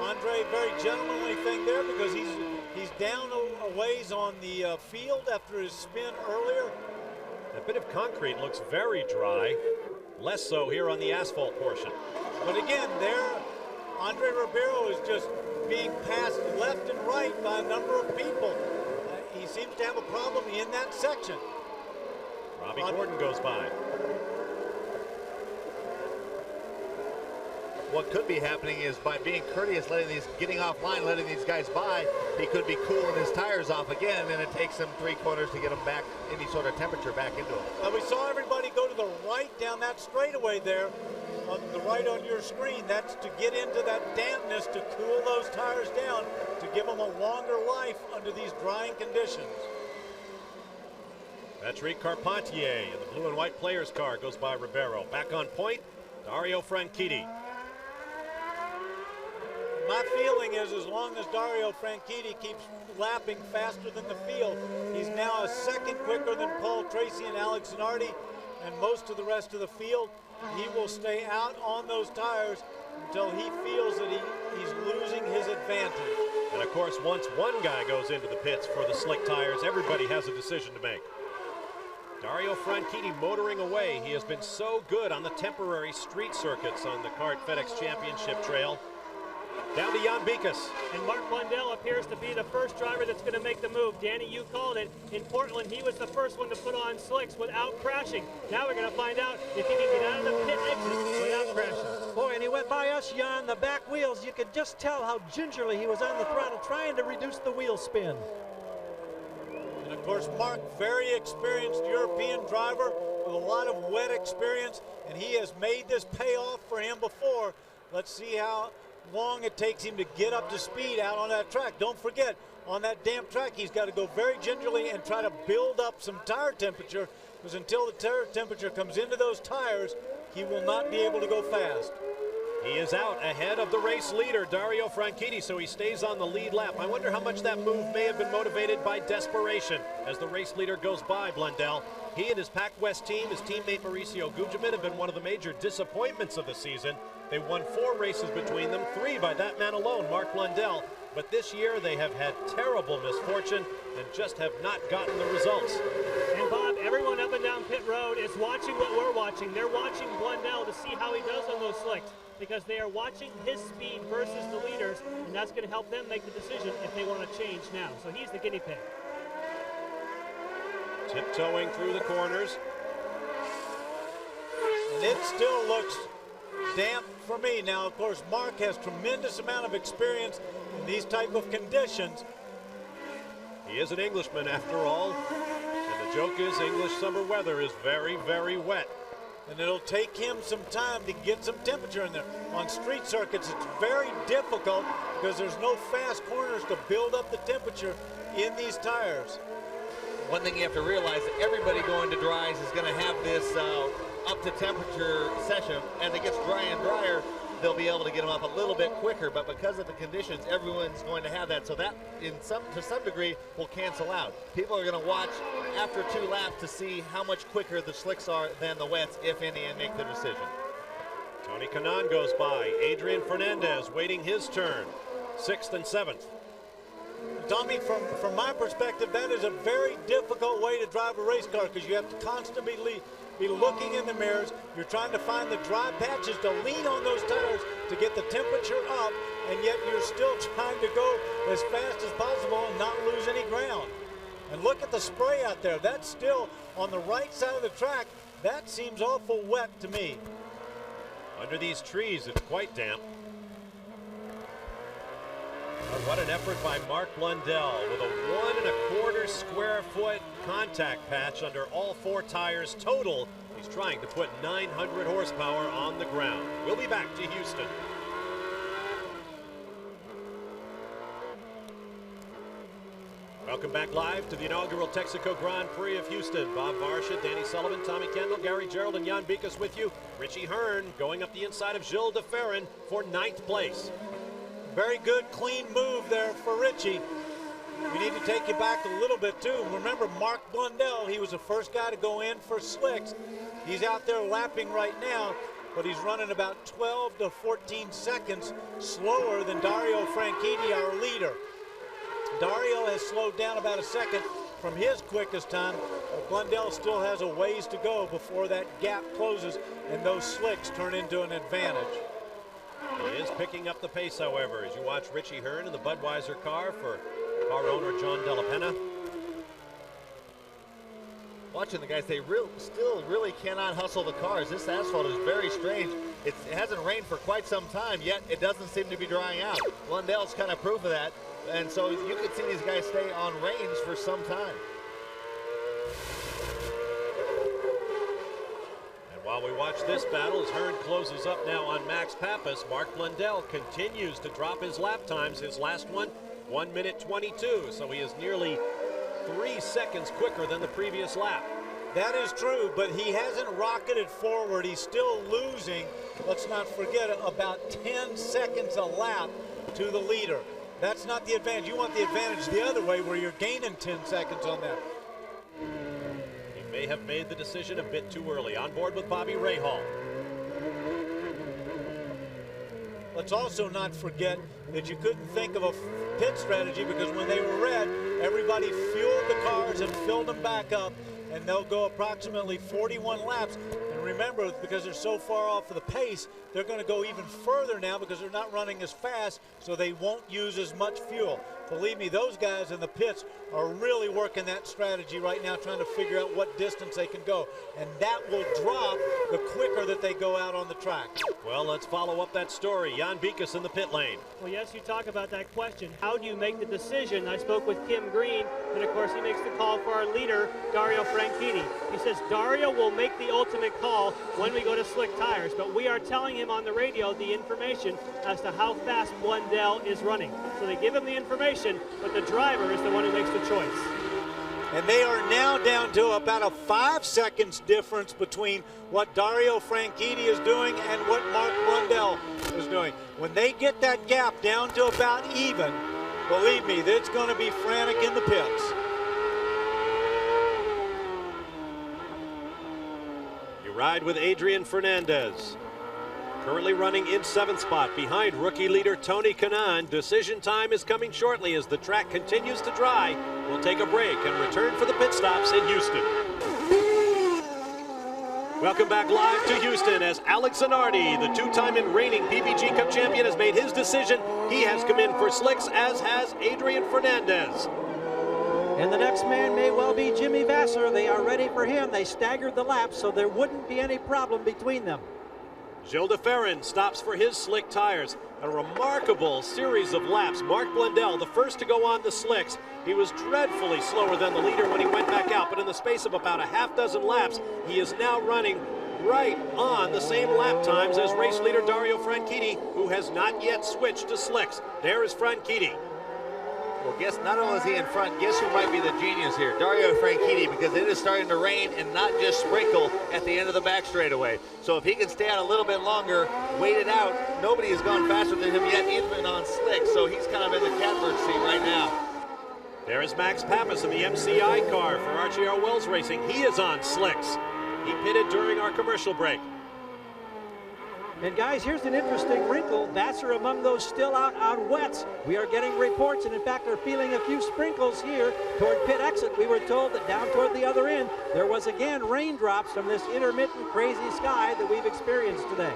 Andre, very gentlemanly thing there because he's down a ways on the field after his spin earlier. A bit of concrete looks very dry. Less so here on the asphalt portion. But again, there, Andre Ribeiro is just being passed left and right by a number of people. He seems to have a problem in that section. Robbie Gordon goes by. What could be happening is by being courteous, getting offline, letting these guys by, he could be cooling his tires off again, and it takes him 3 quarters to get them back, any sort of temperature back into them. Well, we saw everybody go to the right down that straightaway there, on the right on your screen. That's to get into that dampness, to cool those tires down, to give them a longer life under these drying conditions. Patrick Carpentier in the blue and white players car goes by Ribeiro. Back on point, Dario Franchitti. My feeling is as long as Dario Franchitti keeps lapping faster than the field, he's now a second quicker than Paul Tracy and Alex Zanardi and most of the rest of the field. He will stay out on those tires until he feels that he's losing his advantage. And of course, once one guy goes into the pits for the slick tires, everybody has a decision to make. Dario Franchitti motoring away. He has been so good on the temporary street circuits on the CART FedEx Championship Trail. Down to Jan Bikas. And Mark Blundell appears to be the first driver that's going to make the move. Danny, you called it. In Portland, he was the first one to put on slicks without crashing. Now we're going to find out if he can get out of the pit exit without crashing. Boy, and he went by us, Jan, the back wheels. You could just tell how gingerly he was on the throttle trying to reduce the wheel spin. And of course, Mark, very experienced European driver with a lot of wet experience, and he has made this pay off for him before. Let's see how long it takes him to get up to speed out on that track. Don't forget, on that damp track, he's got to go very gingerly and try to build up some tire temperature, because until the tire temperature comes into those tires, he will not be able to go fast. He is out ahead of the race leader, Dario Franchitti, so he stays on the lead lap. I wonder how much that move may have been motivated by desperation as the race leader goes by Blundell. He and his Pac West team, his teammate Mauricio Gugelmin, have been one of the major disappointments of the season. They won 4 races between them, 3 by that man alone, Mark Blundell. But this year they have had terrible misfortune and just have not gotten the results. And Bob, everyone up and down pit road is watching what we're watching. They're watching Blundell to see how he does on those slicks, because they are watching his speed versus the leaders, and that's going to help them make the decision if they want to change now. So he's the guinea pig. Tiptoeing through the corners. And it still looks damp for me. Now, of course, Mark has tremendous amount of experience in these type of conditions. He is an Englishman after all, and the joke is English summer weather is very, very wet. And it'll take him some time to get some temperature in there. On street circuits, it's very difficult because there's no fast corners to build up the temperature in these tires. One thing you have to realize, that everybody going to dries is going to have this up to temperature session. As it gets drier and drier, they'll be able to get them up a little bit quicker, but because of the conditions, everyone's going to have that. So that, to some degree, will cancel out. People are going to watch after 2 laps to see how much quicker the slicks are than the wets, if any, and make their decision. Tony Kanaan goes by. Adrian Fernandez waiting his turn. 6th and 7th. Tommy, from my perspective, that is a very difficult way to drive a race car because you have to constantly be looking in the mirrors. You're trying to find the dry patches to lean on those tires to get the temperature up, and yet you're still trying to go as fast as possible and not lose any ground. And look at the spray out there. That's still on the right side of the track. That seems awful wet to me. Under these trees, it's quite damp. But what an effort by Mark Blundell with a 1 1/4 square foot contact patch under all 4 tires total. He's trying to put 900 horsepower on the ground. We'll be back to Houston. Welcome back live to the inaugural Texaco Grand Prix of Houston. Bob Varsha, Danny Sullivan, Tommy Kendall, Gary Gerald, and Jan Bikas with you. Richie Hearn going up the inside of Gilles de Ferran for 9th place. Very good, clean move there for Richie. We need to take you back a little bit, too. Remember, Mark Blundell, he was the first guy to go in for slicks. He's out there lapping right now, but he's running about 12 to 14 seconds slower than Dario Franchitti, our leader. Dario has slowed down about a second from his quickest time, but Blundell still has a ways to go before that gap closes and those slicks turn into an advantage. He is picking up the pace, however, as you watch Richie Hearn in the Budweiser car for car owner John Della Penna. Watching the guys, they still really cannot hustle the cars. This asphalt is very strange. It hasn't rained for quite some time, yet it doesn't seem to be drying out. Blundell's kind of proof of that, and so you could see these guys stay on reins for some time. While we watch this battle, as Hearn closes up now on Max Pappas, Mark Blundell continues to drop his lap times. His last one, 1 minute 22, so he is nearly 3 seconds quicker than the previous lap. That is true, but he hasn't rocketed forward. He's still losing, let's not forget, about 10 seconds a lap to the leader. That's not the advantage. You want the advantage the other way, where you're gaining 10 seconds on that. May have made the decision a bit too early. On board with Bobby Rahal. Let's also not forget that you couldn't think of a pit strategy because when they were red, everybody fueled the cars and filled them back up, and they'll go approximately 41 laps. And remember, because they're so far off of the pace, they're going to go even further now because they're not running as fast, so they won't use as much fuel. Believe me, those guys in the pits are really working that strategy right now, trying to figure out what distance they can go. And that will drop the quicker that they go out on the track. Well, let's follow up that story. Jan Bikas in the pit lane. Well, yes, you talk about that question. How do you make the decision? I spoke with Kim Green, and of course he makes the call for our leader, Dario Franchitti. He says Dario will make the ultimate call when we go to slick tires, but we are telling him on the radio the information as to how fast Blundell is running. So they give him the information, but the driver is the one who makes the choice. And they are now down to about a 5 seconds difference between what Dario Franchitti is doing and what Mark Blundell point. When they get that gap down to about even, believe me, it's going to be frantic in the pits. You ride with Adrian Fernandez. Currently running in 7th spot behind rookie leader Tony Kanaan. Decision time is coming shortly as the track continues to dry. We'll take a break and return for the pit stops in Houston. Welcome back live to Houston as Alex Zanardi, the two-time and reigning PPG Cup champion, has made his decision. He has come in for slicks, as has Adrian Fernandez. And the next man may well be Jimmy Vasser. They are ready for him. They staggered the laps, so there wouldn't be any problem between them. Gilles de Ferran stops for his slick tires. A remarkable series of laps. Mark Blundell, the first to go on the slicks. He was dreadfully slower than the leader when he went back out, but in the space of about a half-dozen laps, he is now running right on the same lap times as race leader Dario Franchitti, who has not yet switched to slicks. There is Franchitti. Well, guess not only is he in front, guess who might be the genius here? Dario Franchitti, because it is starting to rain and not just sprinkle at the end of the back straightaway. So if he can stay out a little bit longer, wait it out, nobody has gone faster than him yet, even on slick, so he's kind of in the catbird seat right now. There is Max Pappas in the MCI car for RJR Wells Racing. He is on slicks. He pitted during our commercial break. And guys, here's an interesting wrinkle. Vasser among those still out on wets. We are getting reports, and in fact are feeling a few sprinkles here toward pit exit. We were told that down toward the other end, there was again raindrops from this intermittent crazy sky that we've experienced today.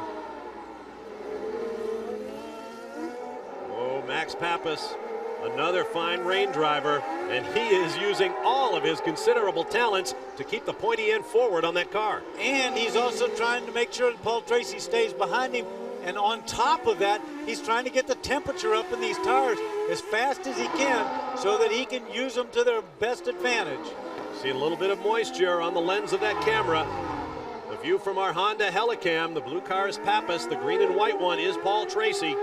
Oh, Max Pappas, another fine rain driver, and he is using all of his considerable talents to keep the pointy end forward on that car. And he's also trying to make sure that Paul Tracy stays behind him. And on top of that, he's trying to get the temperature up in these tires as fast as he can so that he can use them to their best advantage. See a little bit of moisture on the lens of that camera. The view from our Honda Helicam, the blue car is Pappas, the green and white one is Paul Tracy.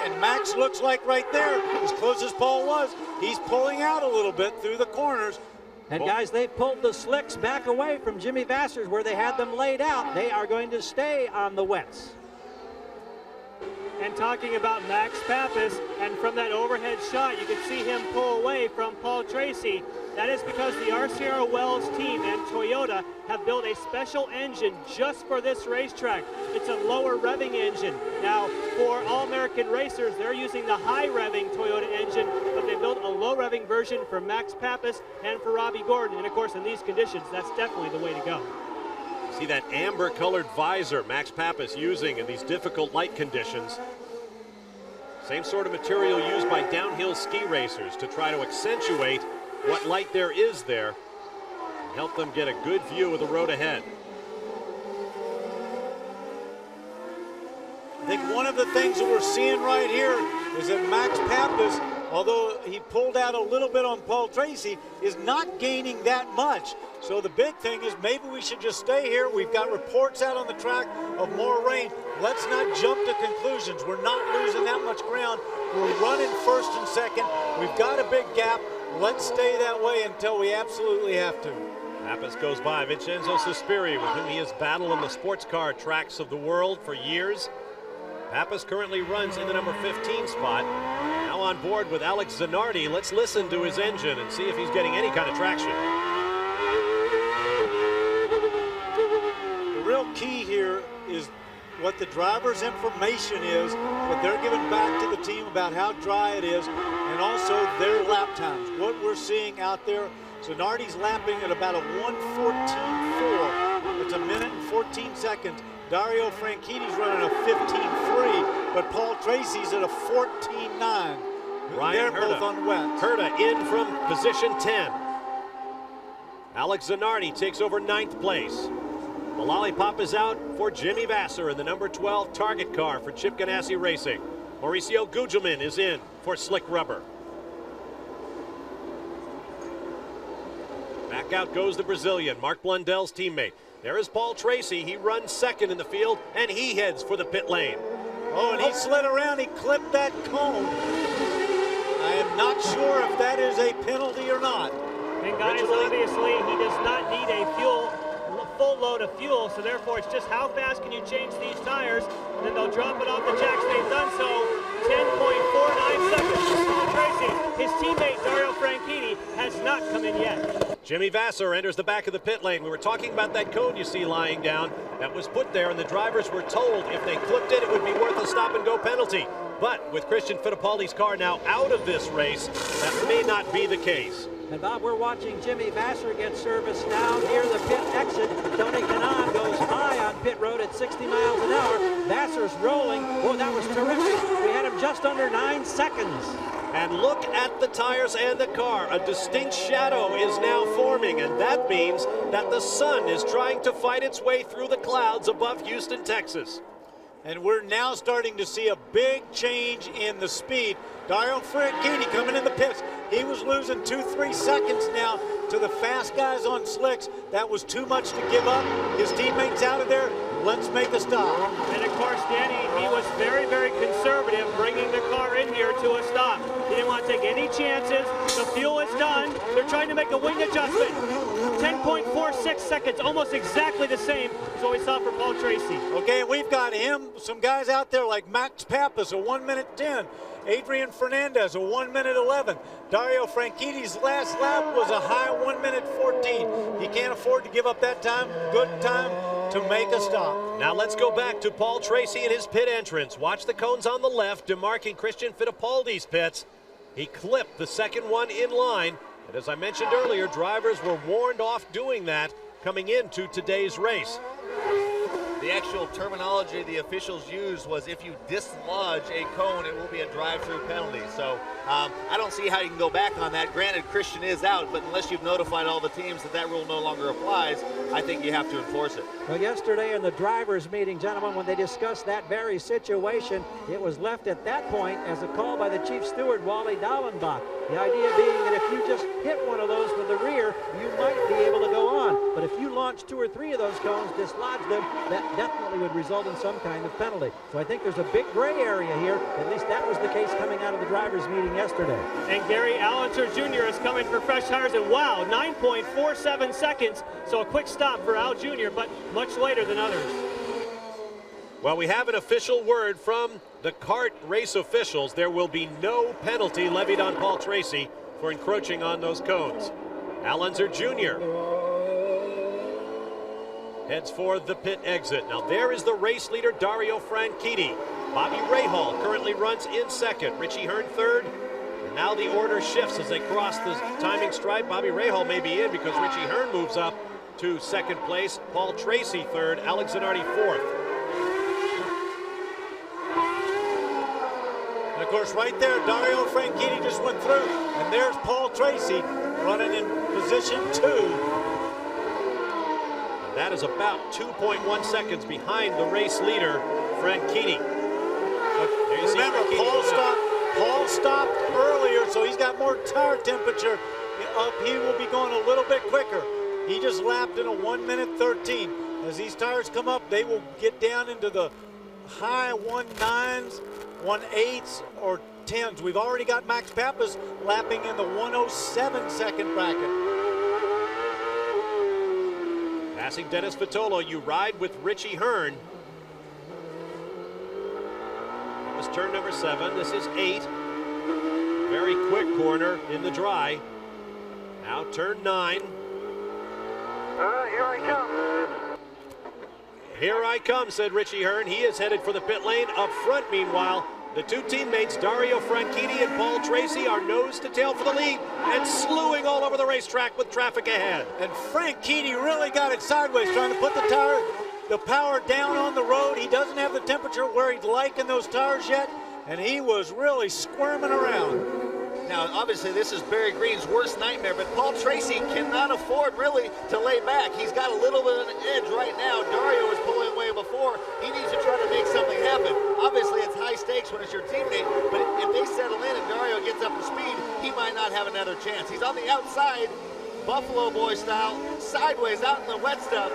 And Max looks like right there, as close as Paul was, he's pulling out a little bit through the corners. And guys, they pulled the slicks back away from Jimmy Vasser's where they had them laid out. They are going to stay on the wets. And talking about Max Pappas, and from that overhead shot, you can see him pull away from Paul Tracy. That is because the RCR Wells team and Toyota have built a special engine just for this racetrack. It's a lower revving engine. Now, for All-American racers, they're using the high revving Toyota engine, but they built a low revving version for Max Pappas and for Robbie Gordon. And of course, in these conditions, that's definitely the way to go. See that amber colored visor Max Pappas using in these difficult light conditions. Same sort of material used by downhill ski racers to try to accentuate what light there is there and help them get a good view of the road ahead. I think one of the things that we're seeing right here is that Max Pappas, although he pulled out a little bit on Paul Tracy, is not gaining that much. So the big thing is maybe we should just stay here. We've got reports out on the track of more rain. Let's not jump to conclusions. We're not losing that much ground. We're running first and second. We've got a big gap. Let's stay that way until we absolutely have to. Pappas goes by Vincenzo Sospiri, with whom he has battled in the sports car tracks of the world for years. Pappas currently runs in the number 15 spot. Now on board with Alex Zanardi. Let's listen to his engine and see if he's getting any kind of traction. The real key here is what the driver's information is, what they're giving back to the team about how dry it is, and also their lap times. What we're seeing out there, Zanardi's lapping at about a 1:14.4. It's a minute and 14 seconds. Dario Franchitti's running a 15.3, but Paul Tracy's at a 14.9. They're both on wet. Herta in from position 10. Alex Zanardi takes over 9th place. The lollipop is out for Jimmy Vasser in the number 12 target car for Chip Ganassi Racing. Mauricio Gugelmin is in for Slick Rubber. Back out goes the Brazilian, Mark Blundell's teammate. There is Paul Tracy. He runs second in the field, and he heads for the pit lane. Oh, and he slid around. He clipped that cone. I am not sure if that is a penalty or not. And guys, obviously, he does not need a full load of fuel, so therefore it's just how fast can you change these tires, and then they'll drop it off the jacks come in yet. Jimmy Vasser enters the back of the pit lane. We were talking about that cone you see lying down that was put there, and the drivers were told if they clipped it, it would be worth a stop-and-go penalty. But with Christian Fittipaldi's car now out of this race, that may not be the case. And Bob, we're watching Jimmy Vasser get service now near the pit exit. Tony Kanaan goes high on pit road at 60 miles an hour. Vasser's rolling. Oh, that was terrific. We had him just under 9 seconds. And look at the tires and the car. A distinct shadow is now forming, and that means that the sun is trying to fight its way through the clouds above Houston, Texas. And we're now starting to see a big change in the speed. Dario Franchitti coming in the pits. He was losing 2-3 seconds now to the fast guys on slicks. That was too much to give up. His teammates out of there. Let's make a stop. And of course, Danny, he was very, very conservative bringing the car in here to a stop. He didn't want to take any chances. The fuel is done. They're trying to make a wing adjustment. 10.46 seconds, almost exactly the same as what we saw for Paul Tracy. Okay, and we've got some guys out there like Max Pappas, a 1:10. Adrian Fernandez, a 1:11. Dario Franchitti's last lap was a high 1:14. He can't afford to give up that time. Good time to make a stop. Now let's go back to Paul Tracy and his pit entrance. Watch the cones on the left, demarking Christian Fittipaldi's pits. He clipped the second one in line. And as I mentioned earlier, drivers were warned off doing that coming into today's race. The actual terminology the officials used was if you dislodge a cone, it will be a drive-through penalty. So I don't see how you can go back on that. Granted, Christian is out, but unless you've notified all the teams that that rule no longer applies, I think you have to enforce it. Well, yesterday in the drivers' meeting, gentlemen, when they discussed that very situation, it was left at that point as a call by the chief steward, Wally Dallenbach. The idea being that if you just hit one of those with the rear, you might be able to go on. But if you launch 2 or 3 of those cones, dislodge them, that definitely would result in some kind of penalty. So I think there's a big gray area here. At least that was the case coming out of the drivers' meeting yesterday. And Gary Allenser Jr. is coming for fresh tires, and wow, 9.47 seconds. So a quick stop for Al Jr., but much later than others. Well, we have an official word from the kart race officials. There will be no penalty levied on Paul Tracy for encroaching on those cones. Allenser Jr. heads for the pit exit. Now there is the race leader, Dario Franchitti. Bobby Rahal currently runs in second. Richie Hearn third. And now the order shifts as they cross the timing stripe. Bobby Rahal may be in because Richie Hearn moves up to second place. Paul Tracy third. Alex Zanardi fourth. And of course, right there, Dario Franchitti just went through. And there's Paul Tracy running in position 2. That is about 2.1 seconds behind the race leader, Franchitti. Remember, Paul stopped earlier, so he's got more tire temperature up. He will be going a little bit quicker. He just lapped in a 1:13. As these tires come up, they will get down into the high 1.9s, 1.8s, or 10s. We've already got Max Pappas lapping in the 1:07 second bracket. Passing Dennis Vitolo, you ride with Richie Hearn. That was turn number 7. This is 8. Very quick corner in the dry. Now turn 9. Here I come. Here I come, said Richie Hearn. He is headed for the pit lane. Up front, meanwhile, the 2 teammates, Dario Franchitti and Paul Tracy, are nose to tail for the lead and slewing all over the racetrack with traffic ahead. And Franchitti really got it sideways, trying to put the power down on the road. He doesn't have the temperature where he'd like in those tires yet, and he was really squirming around. Now, obviously, this is Barry Green's worst nightmare, but Paul Tracy cannot afford really to lay back. He's got a little bit of an edge right now. Dario is pulling away before. He needs to try to make something happen. Obviously, it's high stakes when it's your teammate, but if they settle in and Dario gets up to speed, he might not have another chance. He's on the outside, Buffalo Boy style, sideways out in the wet stuff.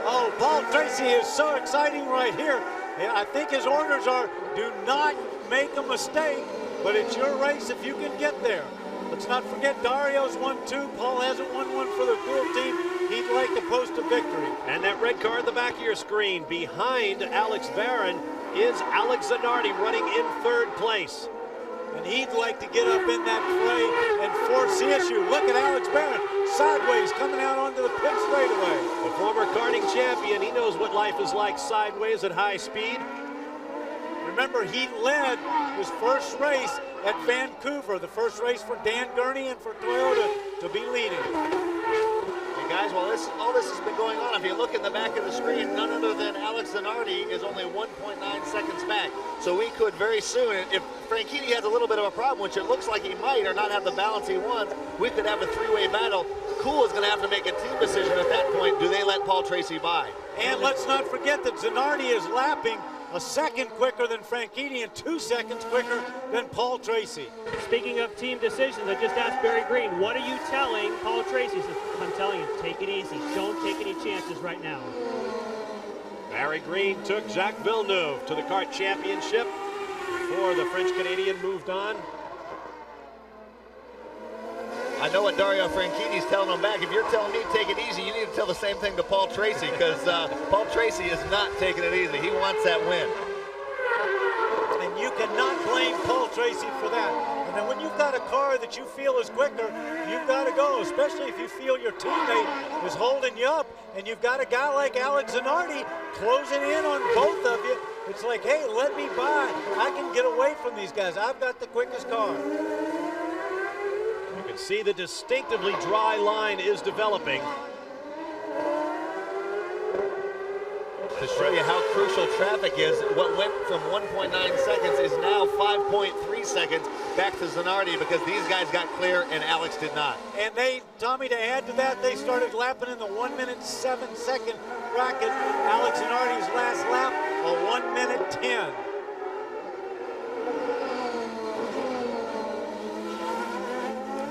Oh, Paul Tracy is so exciting right here. I think his orders are, do not make a mistake. But it's your race if you can get there. Let's not forget Dario's won 2. Paul hasn't won 1 for the Cool team. He'd like to post a victory. And that red car at the back of your screen, behind Alex Barron, is Alex Zanardi running in 3rd place. and he'd like to get up in that fray and force the issue. Look at Alex Barron, sideways, coming out onto the pit straightaway. The former karting champion, he knows what life is like sideways at high speed. Remember, he led his first race at Vancouver, the first race for Dan Gurney and for Toyota to be leading. Hey guys, while all this has been going on, if you look in the back of the screen, none other than Alex Zanardi is only 1.9 seconds back. So we could very soon, if Franchitti has a little bit of a problem, which it looks like he might, or not have the balance he wants, we could have a three-way battle. Cool is going to have to make a team decision at that point. Do they let Paul Tracy by? And let's not forget that Zanardi is lapping a second quicker than Franchitti and 2 seconds quicker than Paul Tracy. Speaking of team decisions, I just asked Barry Green, what are you telling Paul Tracy? He says, I'm telling him, take it easy. Don't take any chances right now. Barry Green took Jacques Villeneuve to the kart championship before the French-Canadian moved on. I know what Dario Franchitti's telling him back. If you're telling me take it easy, you need to tell the same thing to Paul Tracy, because Paul Tracy is not taking it easy. He wants that win. And you cannot blame Paul Tracy for that. And then when you've got a car that you feel is quicker, you've got to go, especially if you feel your teammate is holding you up, and you've got a guy like Alex Zanardi closing in on both of you. It's like, hey, let me by. I can get away from these guys. I've got the quickest car. See, the distinctively dry line is developing. To show you how crucial traffic is, what went from 1.9 seconds is now 5.3 seconds back to Zanardi, because these guys got clear and Alex did not. And they, Tommy, to add to that, they started lapping in the 1 minute 7 second bracket. Alex Zanardi's last lap, a 1 minute 10.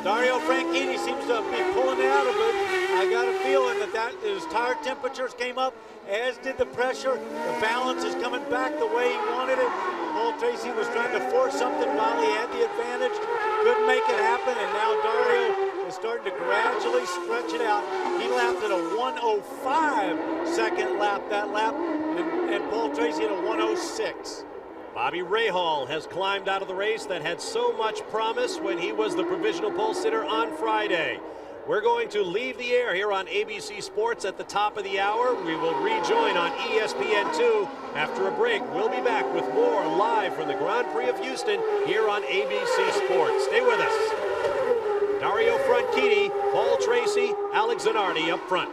Dario Franchitti seems to be pulling it out a bit. I got a feeling that his tire temperatures came up, as did the pressure. The balance is coming back the way he wanted it. Paul Tracy was trying to force something while he had the advantage. Couldn't make it happen, and now Dario is starting to gradually stretch it out. He lapped at a 1:05 second lap that lap, and Paul Tracy at a 1:06. Bobby Rahal has climbed out of the race that had so much promise when he was the provisional pole sitter on Friday. We're going to leave the air here on ABC Sports at the top of the hour. We will rejoin on ESPN2 after a break. We'll be back with more live from the Grand Prix of Houston here on ABC Sports. Stay with us. Dario Franchitti, Paul Tracy, Alex Zanardi up front.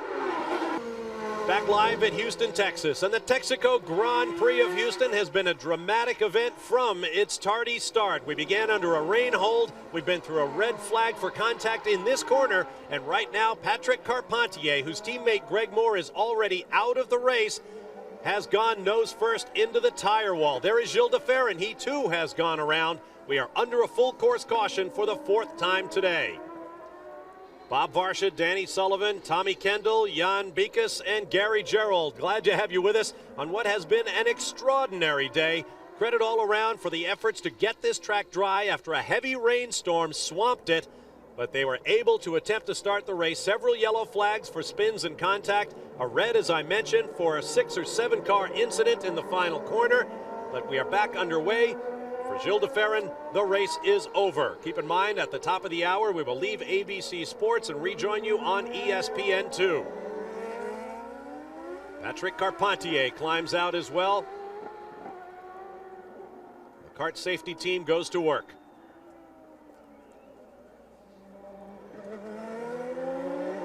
Back live at Houston, Texas, and the Texaco Grand Prix of Houston has been a dramatic event from its tardy start. We began under a rain hold. We've been through a red flag for contact in this corner, and right now Patrick Carpentier, whose teammate Greg Moore is already out of the race, has gone nose first into the tire wall. There is Gilles de Ferran. He too has gone around. We are under a full course caution for the 4th time today. Bob Varsha, Danny Sullivan, Tommy Kendall, Jan Beekes, and Gary Gerald. Glad to have you with us on what has been an extraordinary day. Credit all around for the efforts to get this track dry after a heavy rainstorm swamped it, but they were able to attempt to start the race. Several yellow flags for spins and contact, a red, as I mentioned, for a 6 or 7 car incident in the final corner, but we are back underway. For Gilles de Ferran, the race is over. Keep in mind, at the top of the hour, we will leave ABC Sports and rejoin you on ESPN2. Patrick Carpentier climbs out as well. The kart safety team goes to work.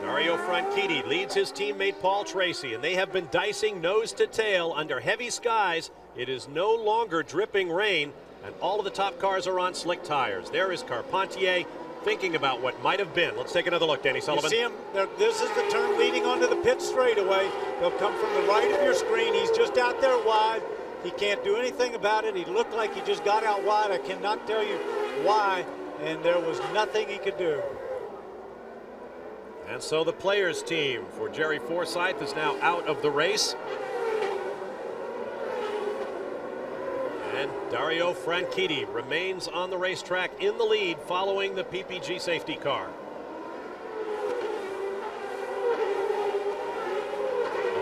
Dario Franchitti leads his teammate Paul Tracy, and they have been dicing nose to tail under heavy skies. It is no longer dripping rain, and all of the top cars are on slick tires. There is Carpentier thinking about what might have been. Let's take another look, Danny Sullivan. You see him? This is the turn leading onto the pit straightaway. They'll come from the right of your screen. He's just out there wide. He can't do anything about it. He looked like he just got out wide. I cannot tell you why, and there was nothing he could do. And so the players team for Jerry Forsythe is now out of the race. And Dario Franchitti remains on the racetrack in the lead following the PPG safety car.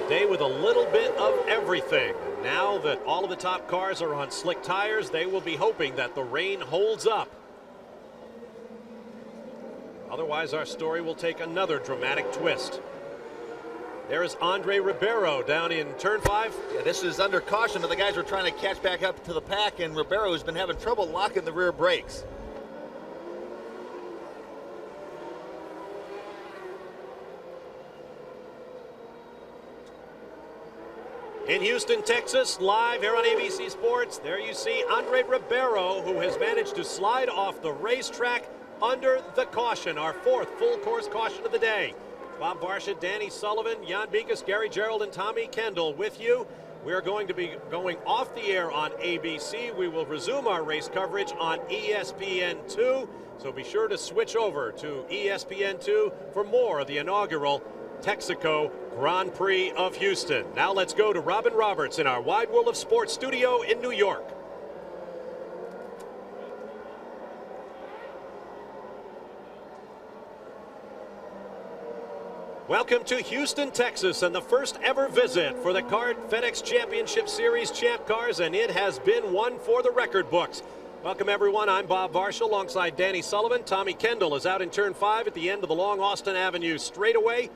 day with a little bit of everything. Now that all of the top cars are on slick tires, they will be hoping that the rain holds up. Otherwise, our story will take another dramatic twist. There is Andre Ribeiro down in turn 5. Yeah, this is under caution, but the guys are trying to catch back up to the pack, and Ribeiro has been having trouble locking the rear brakes. In Houston, Texas, live here on ABC Sports, there you see Andre Ribeiro, who has managed to slide off the racetrack under the caution, our 4th full course caution of the day. Bob Varsha, Danny Sullivan, Jan Beekes, Gary Gerald, and Tommy Kendall with you. We are going to be going off the air on ABC. We will resume our race coverage on ESPN2, so be sure to switch over to ESPN2 for more of the inaugural Texaco Grand Prix of Houston. Now let's go to Robin Roberts in our Wide World of Sports studio in New York. Welcome to Houston, Texas, and the first ever visit for the CART FedEx Championship Series Champ Cars, and it has been one for the record books. Welcome, everyone. I'm Bob Varsha alongside Danny Sullivan. Tommy Kendall is out in turn 5 at the end of the long Austin Avenue straightaway.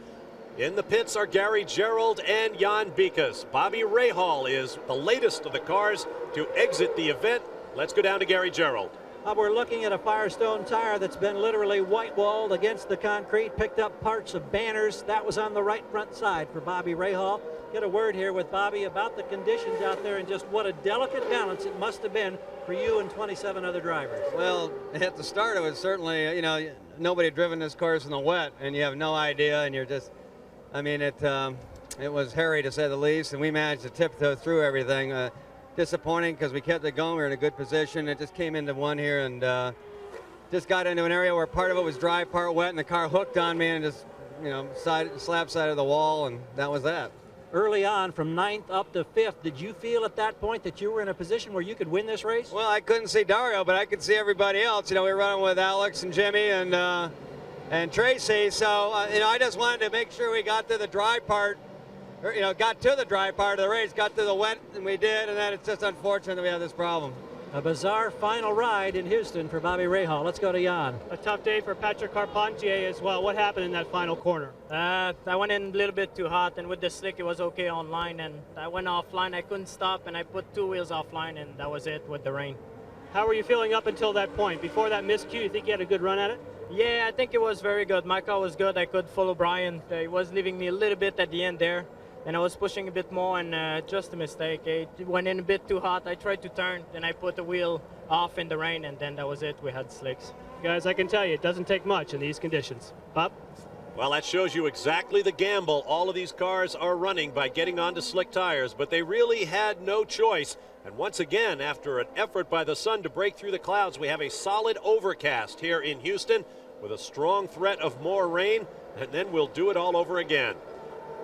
In the pits are Gary Gerald and Jan Beekes. Bobby Rahal is the latest of the cars to exit the event. Let's go down to Gary Gerald. We're looking at a Firestone tire that's been literally white-walled against the concrete, picked up parts of banners. That was on the right front side for Bobby Rahal. Get a word here with Bobby about the conditions out there and just what a delicate balance it must have been for you and 27 other drivers. Well, at the start it was certainly, you know, nobody had driven this course in the wet, and you have no idea, and you're just, I mean, it was hairy to say the least, and we managed to tiptoe through everything. Disappointing because we kept it going. We were in a good position. It just came into one here and just got into an area where part of it was dry, part wet, and the car hooked on me and just, you know, slap side of the wall, and that was that. Early on, from 9th up to 5th, did you feel at that point that you were in a position where you could win this race? Well, I couldn't see Dario, but I could see everybody else. You know, we were running with Alex and Jimmy and Tracy, so you know, I just wanted to make sure we got to the dry part. Or, you know, got to the dry part of the race, got to the wet, and we did, and then it's just unfortunate that we have this problem. A bizarre final ride in Houston for Bobby Rahal. Let's go to Jan. A tough day for Patrick Carpentier as well. What happened in that final corner? I went in a little bit too hot, and with the slick it was okay online, and I went offline. I couldn't stop, and I put 2 wheels offline, and that was it with the rain. How were you feeling up until that point? Before that miscue, you think you had a good run at it? Yeah, I think it was very good. My car was good. I could follow Brian. He was leaving me a little bit at the end there. And I was pushing a bit more, and just a mistake. It went in a bit too hot. I tried to turn, then I put the wheel off in the rain, and then that was it. We had slicks. Guys, I can tell you, it doesn't take much in these conditions. Bob? Well, that shows you exactly the gamble all of these cars are running by getting onto slick tires, but they really had no choice. And once again, after an effort by the sun to break through the clouds, we have a solid overcast here in Houston with a strong threat of more rain, and then we'll do it all over again.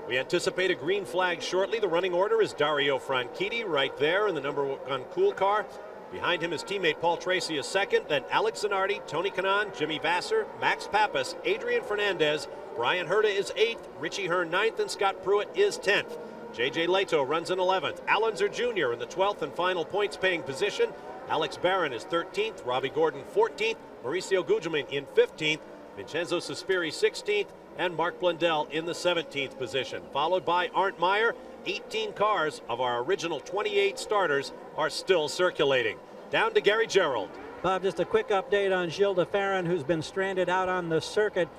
We anticipate a green flag shortly. The running order is Dario Franchitti right there in the number 1 cool car. Behind him, his teammate Paul Tracy is second, then Alex Zanardi, Tony Kanaan, Jimmy Vasser, Max Pappas, Adrian Fernandez, Brian Herta is 8th, Richie Hearn 9th, and Scott Pruitt is 10th. J.J. Leto runs in 11th. Alonzer Jr. in the 12th and final points-paying position. Alex Barron is 13th, Robbie Gordon 14th, Mauricio Gugelmin in 15th, Vincenzo Sospiri 16th, and Mark Blundell in the 17th position, followed by Arndt Meyer. 18 cars of our original 28 starters are still circulating. Down to Gary Gerald. Bob, just a quick update on Gilles de Ferran, who's been stranded out on the circuit.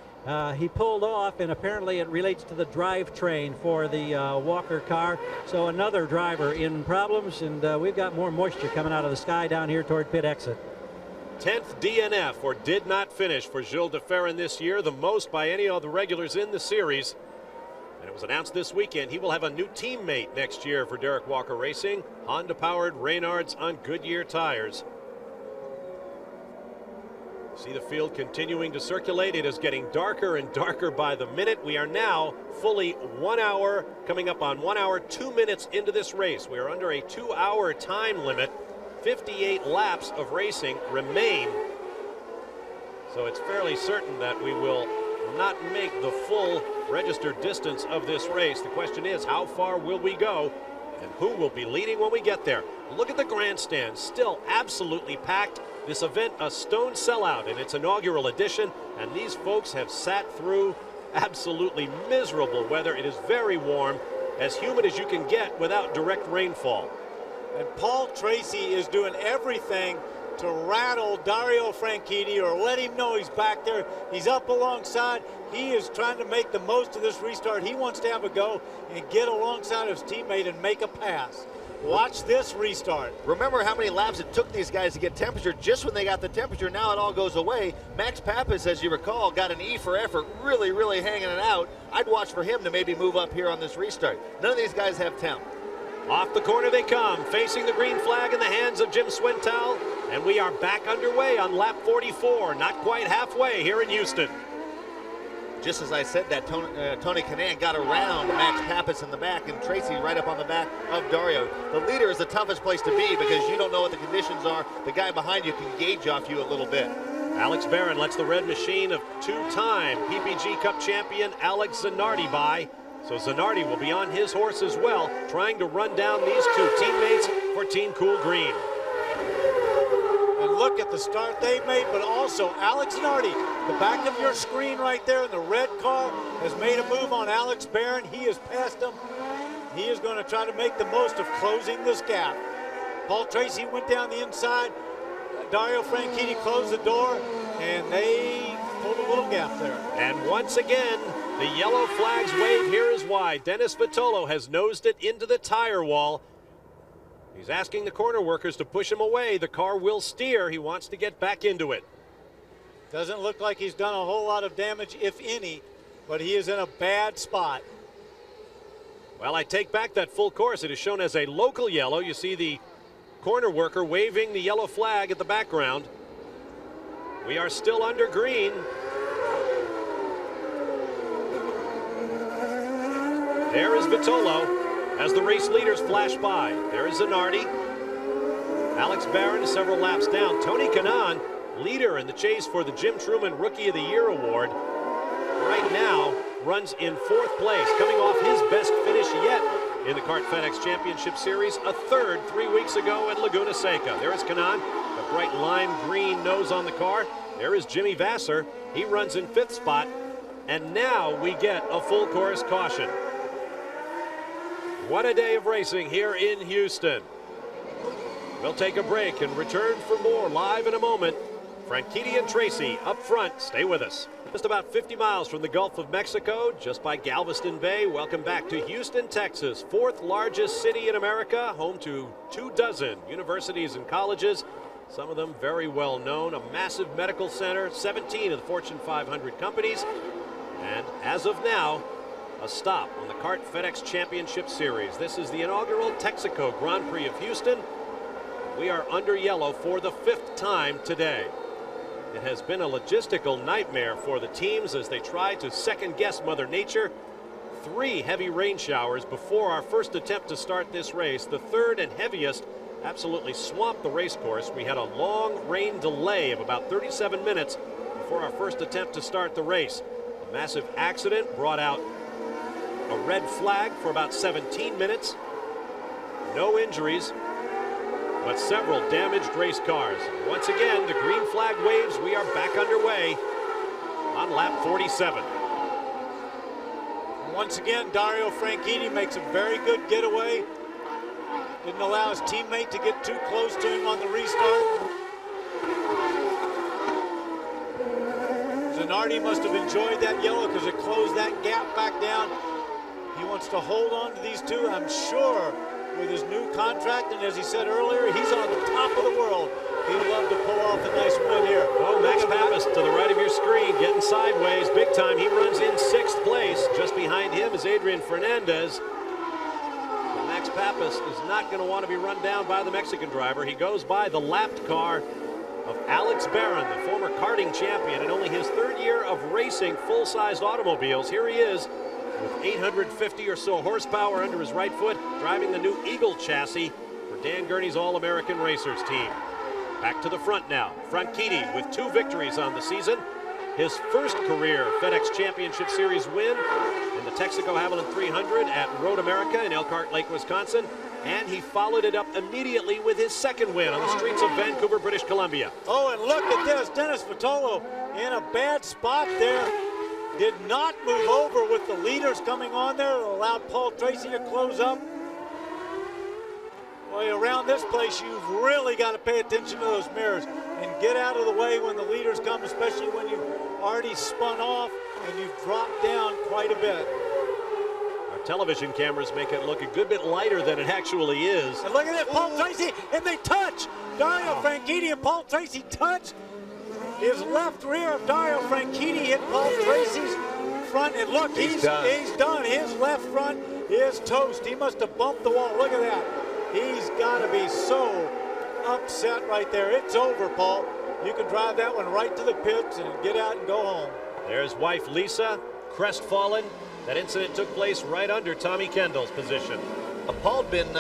He pulled off, and apparently it relates to the drivetrain for the Walker car. So another driver in problems, and we've got more moisture coming out of the sky down here toward pit exit. 10th DNF, or did not finish, for Gilles de Ferran this year, the most by any of the regulars in the series. And it was announced this weekend he will have a new teammate next year for Derek Walker Racing, Honda-powered Reynards on Goodyear tires. See the field continuing to circulate. It is getting darker and darker by the minute. We are now fully 1 hour, coming up on 1 hour, 2 minutes into this race. We are under a 2-hour time limit. 58 laps of racing remain. So it's fairly certain that we will will not make the full registered distance of this race. The question is, how far will we go and who will be leading when we get there? Look at the grandstand, still absolutely packed. This event a stone sellout in its inaugural edition, and these folks have sat through absolutely miserable weather. It is very warm, as humid as you can get without direct rainfall. And Paul Tracy is doing everything to rattle Dario Franchitti or let him know he's back there. He's up alongside. He is trying to make the most of this restart. He wants to have a go and get alongside his teammate and make a pass. Watch this restart. Remember how many laps it took these guys to get temperature. Just when they got the temperature, now it all goes away. Max Pappas, as you recall, got an E for effort, really, really hanging it out. I'd watch for him to maybe move up here on this restart. None of these guys have temp. Off the corner they come, facing the green flag in the hands of Jim Swintel, and we are back underway on lap 44, not quite halfway here in Houston. Just as I said that, Tony Kanaan got around Max Pappas in the back and Tracy right up on the back of Dario. The leader is the toughest place to be because you don't know what the conditions are. The guy behind you can gauge off you a little bit. Alex Barron lets the red machine of two-time PPG Cup champion Alex Zanardi by. So Zanardi will be on his horse as well, trying to run down these two teammates for Team Cool Green. And look at the start they made, but also Alex Zanardi, the back of your screen right there in the red car, has made a move on Alex Barron. He has passed him. He is going to try to make the most of closing this gap. Paul Tracy went down the inside. Dario Franchitti closed the door, and they pulled a little gap there. And once again, the yellow flags wave. Here is why. Dennis Vitolo has nosed it into the tire wall. He's asking the corner workers to push him away. The car will steer. He wants to get back into it. Doesn't look like he's done a whole lot of damage, if any, but he is in a bad spot. Well, I take back that full course. It is shown as a local yellow. You see the corner worker waving the yellow flag at the background. We are still under green. There is Vitolo as the race leaders flash by. There is Zanardi. Alex Barron is several laps down. Tony Kanaan, leader in the chase for the Jim Truman Rookie of the Year award, right now runs in 4th place, coming off his best finish yet in the Kart FedEx Championship Series, a 3rd 3 weeks ago at Laguna Seca. There is Kanaan, a bright lime green nose on the car. There is Jimmy Vasser. He runs in 5th spot. And now we get a full course caution. What a day of racing here in Houston. We'll take a break and return for more live in a moment. Franchitti and Tracy up front. Stay with us. Just about 50 miles from the Gulf of Mexico, just by Galveston Bay. Welcome back to Houston, Texas, 4th largest city in America, home to 24 universities and colleges, some of them very well known, a massive medical center, 17 of the Fortune 500 companies, and as of now, a stop on the Kart FedEx Championship Series. This is the inaugural Texaco Grand Prix of Houston. We are under yellow for the 5th time today. It has been a logistical nightmare for the teams as they try to second-guess Mother Nature. 3 heavy rain showers before our first attempt to start this race. The 3rd and heaviest absolutely swamped the race course. We had a long rain delay of about 37 minutes before our first attempt to start the race. A massive accident brought out a red flag for about 17 minutes. No injuries, but several damaged race cars. Once again, the green flag waves. We are back underway on lap 47. Once again, Dario Franchitti makes a very good getaway. Didn't allow his teammate to get too close to him on the restart. Zanardi must have enjoyed that yellow because it closed that gap back down. He wants to hold on to these two, I'm sure, with his new contract, and as he said earlier, he's on the top of the world. He'd love to pull off a nice win here. Oh, Max Pappas to the right of your screen, getting sideways, big time. He runs in 6th place. Just behind him is Adrian Fernandez. But Max Pappas is not going to want to be run down by the Mexican driver. He goes by the lapped car of Alex Barron, the former karting champion, in only his 3rd year of racing full-sized automobiles. Here he is, with 850 or so horsepower under his right foot, driving the new Eagle chassis for Dan Gurney's All-American Racers team. Back to the front now. Franchitti with 2 victories on the season. his first career FedEx Championship Series win in the Texaco Haviland 300 at Road America in Elkhart Lake, Wisconsin. And he followed it up immediately with his second win on the streets of Vancouver, British Columbia. Oh, and look at this. Dennis Vitolo in a bad spot there. Did not move over with the leaders coming on there. Allowed Paul Tracy to close up. Boy, around this place, you've really got to pay attention to those mirrors and get out of the way when the leaders come, especially when you've already spun off and you've dropped down quite a bit. Our television cameras make it look a good bit lighter than it actually is. And look at this, Paul Tracy, and they touch. Dario Franchitti and Paul Tracy touch. His left rear of Dario Franchitti hit Paul Tracy's front, and look, he's done. His left front is toast. He must have bumped the wall. Look at that. He's got to be so upset right there. It's over, Paul. You can drive that one right to the pits and get out and go home. There's wife Lisa, crestfallen. That incident took place right under Tommy Kendall's position. Paul had been,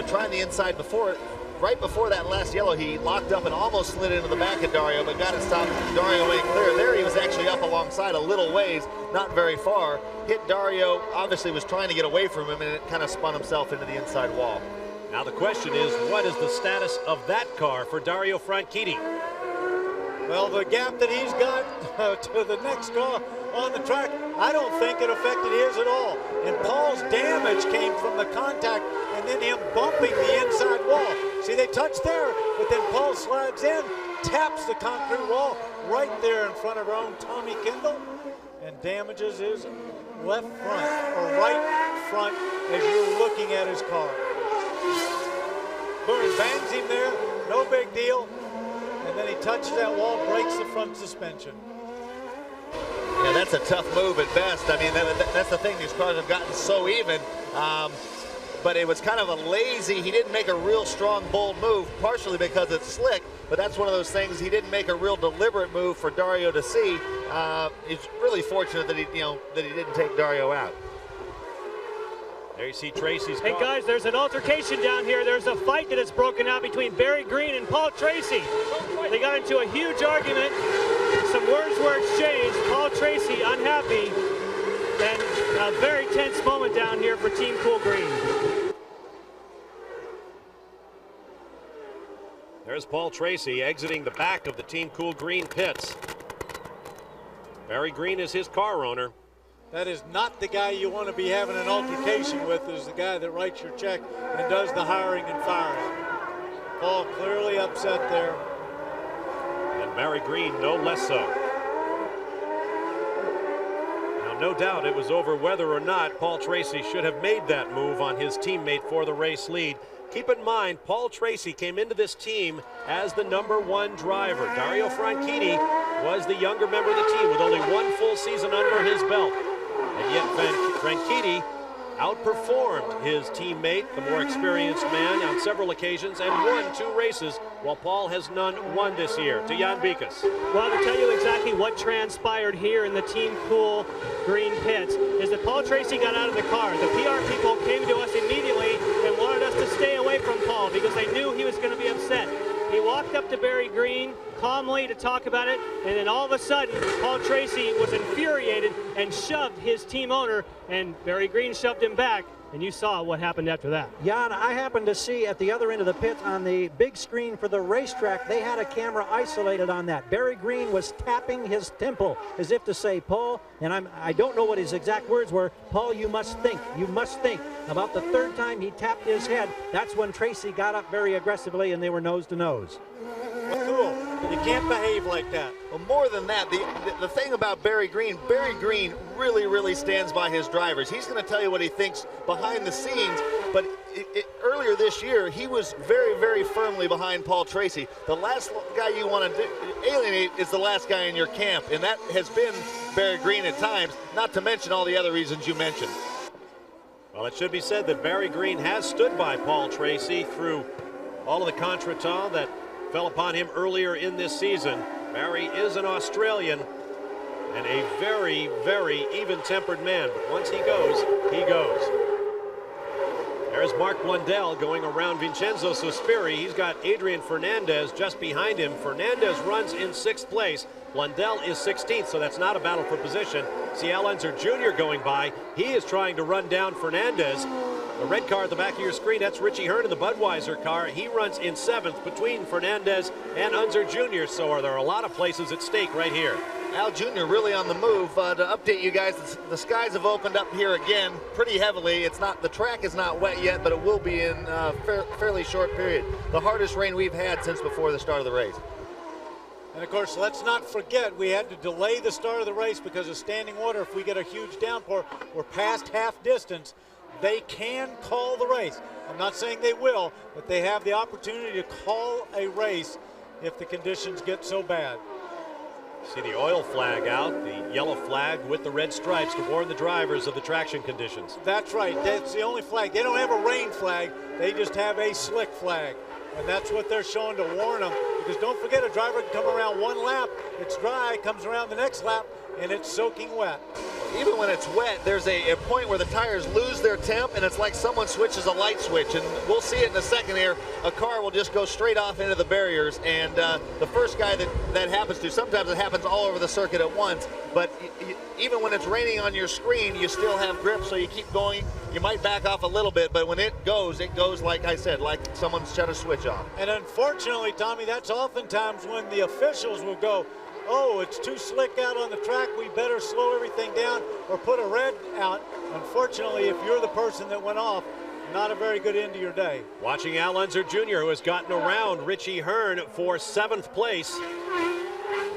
trying the inside before. Right before that last yellow, he locked up and almost slid into the back of Dario, but got it stopped. Dario went clear. There he was actually up alongside a little ways, not very far. Hit Dario, obviously was trying to get away from him, and it kind of spun himself into the inside wall. Now the question is, what is the status of that car for Dario Franchitti? Well, the gap that he's got to the next car on the track, I don't think it affected his at all. And Paul's damage came from the contact and then him bumping the inside wall. See, they touched there, but then Paul slides in, taps the concrete wall right there in front of our own Tommy Kendall, and damages his left front, or right front, as you're looking at his car. Boom, bangs him there, no big deal. And then he touches that wall, breaks the front suspension. Yeah, that's a tough move at best. I mean, that's the thing. These cars have gotten so even. But it was kind of a lazy, he didn't make a real strong, bold move, partially because it's slick, but that's one of those things, he didn't make a real deliberate move for Dario to see. He's really fortunate that he didn't take Dario out. There you see Tracy's car. Hey guys, there's an altercation down here. There's a fight that has broken out between Barry Green and Paul Tracy. They got into a huge argument. Some words were exchanged. Paul Tracy unhappy. And a very tense moment down here for Team Cool Green. There's Paul Tracy exiting the back of the Team Cool Green pits. Barry Green is his car owner. That is not the guy you want to be having an altercation with, is the guy that writes your check and does the hiring and firing. Paul clearly upset there. And Barry Green no less so. Now, no doubt it was over whether or not Paul Tracy should have made that move on his teammate for the race lead. Keep in mind, Paul Tracy came into this team as the #1 driver. Dario Franchitti was the younger member of the team with only one full season under his belt. And yet Franchitti outperformed his teammate, the more experienced man, on several occasions and won 2 races, while Paul has won this year. To Jan Bikas. Well, to tell you exactly what transpired here in the Team Cool Green pits is that Paul Tracy got out of the car. The PR people came to us immediately and wanted us to stay away from Paul because they knew he was going to be upset. He walked up to Barry Green calmly to talk about it, and then all of a sudden, Paul Tracy was infuriated and shoved his team owner, and Barry Green shoved him back, and you saw what happened after that. Jan, I happened to see at the other end of the pit on the big screen for the racetrack, they had a camera isolated on that. Barry Green was tapping his temple as if to say, Paul, and I don't know what his exact words were, Paul, you must think. About the 3rd time he tapped his head, that's when Tracy got up very aggressively and they were nose to nose. Cool. You can't behave like that. Well, more than that, the thing about Barry Green really stands by his drivers. He's going to tell you what he thinks behind the scenes, but earlier this year, he was very firmly behind Paul Tracy. The last guy you want to alienate is the last guy in your camp, and that has been Barry Green at times, not to mention all the other reasons you mentioned. Well, it should be said that Barry Green has stood by Paul Tracy through all of the contretemps that fell upon him earlier in this season. Barry is an Australian and a very even-tempered man, but once he goes, he goes. There's Mark Blundell going around Vincenzo Sospiri. He's got Adrian Fernandez just behind him. Fernandez runs in 6th place. Blundell is 16th, so that's not a battle for position. See Al Unser Jr. going by. He is trying to run down Fernandez. The red car at the back of your screen, that's Richie Hearn in the Budweiser car. He runs in 7th between Fernandez and Unser Jr., so there are a lot of places at stake right here. Al Jr. really on the move. To update you guys, the skies have opened up here again pretty heavily. It's not, the track is not wet yet, but it will be in a fairly short period. The hardest rain we've had since before the start of the race. And of course, let's not forget, we had to delay the start of the race because of standing water. If we get a huge downpour, we're past half distance. They can call the race. I'm not saying they will, but they have the opportunity to call a race if the conditions get so bad. See the oil flag out, the yellow flag with the red stripes to warn the drivers of the traction conditions. That's right. That's the only flag. They don't have a rain flag. They just have a slick flag. And that's what they're showing to warn them. Because don't forget, a driver can come around one lap, it's dry, comes around the next lap, and it's soaking wet. Even when it's wet, there's a point where the tires lose their temp, and it's like someone switches a light switch. And we'll see it in a second here. A car will just go straight off into the barriers, and the first guy that happens to, sometimes it happens all over the circuit at once, but even when it's raining on your screen, you still have grip, so you keep going. You might back off a little bit, but when it goes, like I said, like someone's shut a switch off. And unfortunately, Tommy, that's oftentimes when the officials will go, oh, it's too slick out on the track, we better slow everything down or put a red out. Unfortunately, if you're the person that went off, not a very good end to your day. Watching Al Unser Jr., who has gotten around Richie Hearn for 7th place.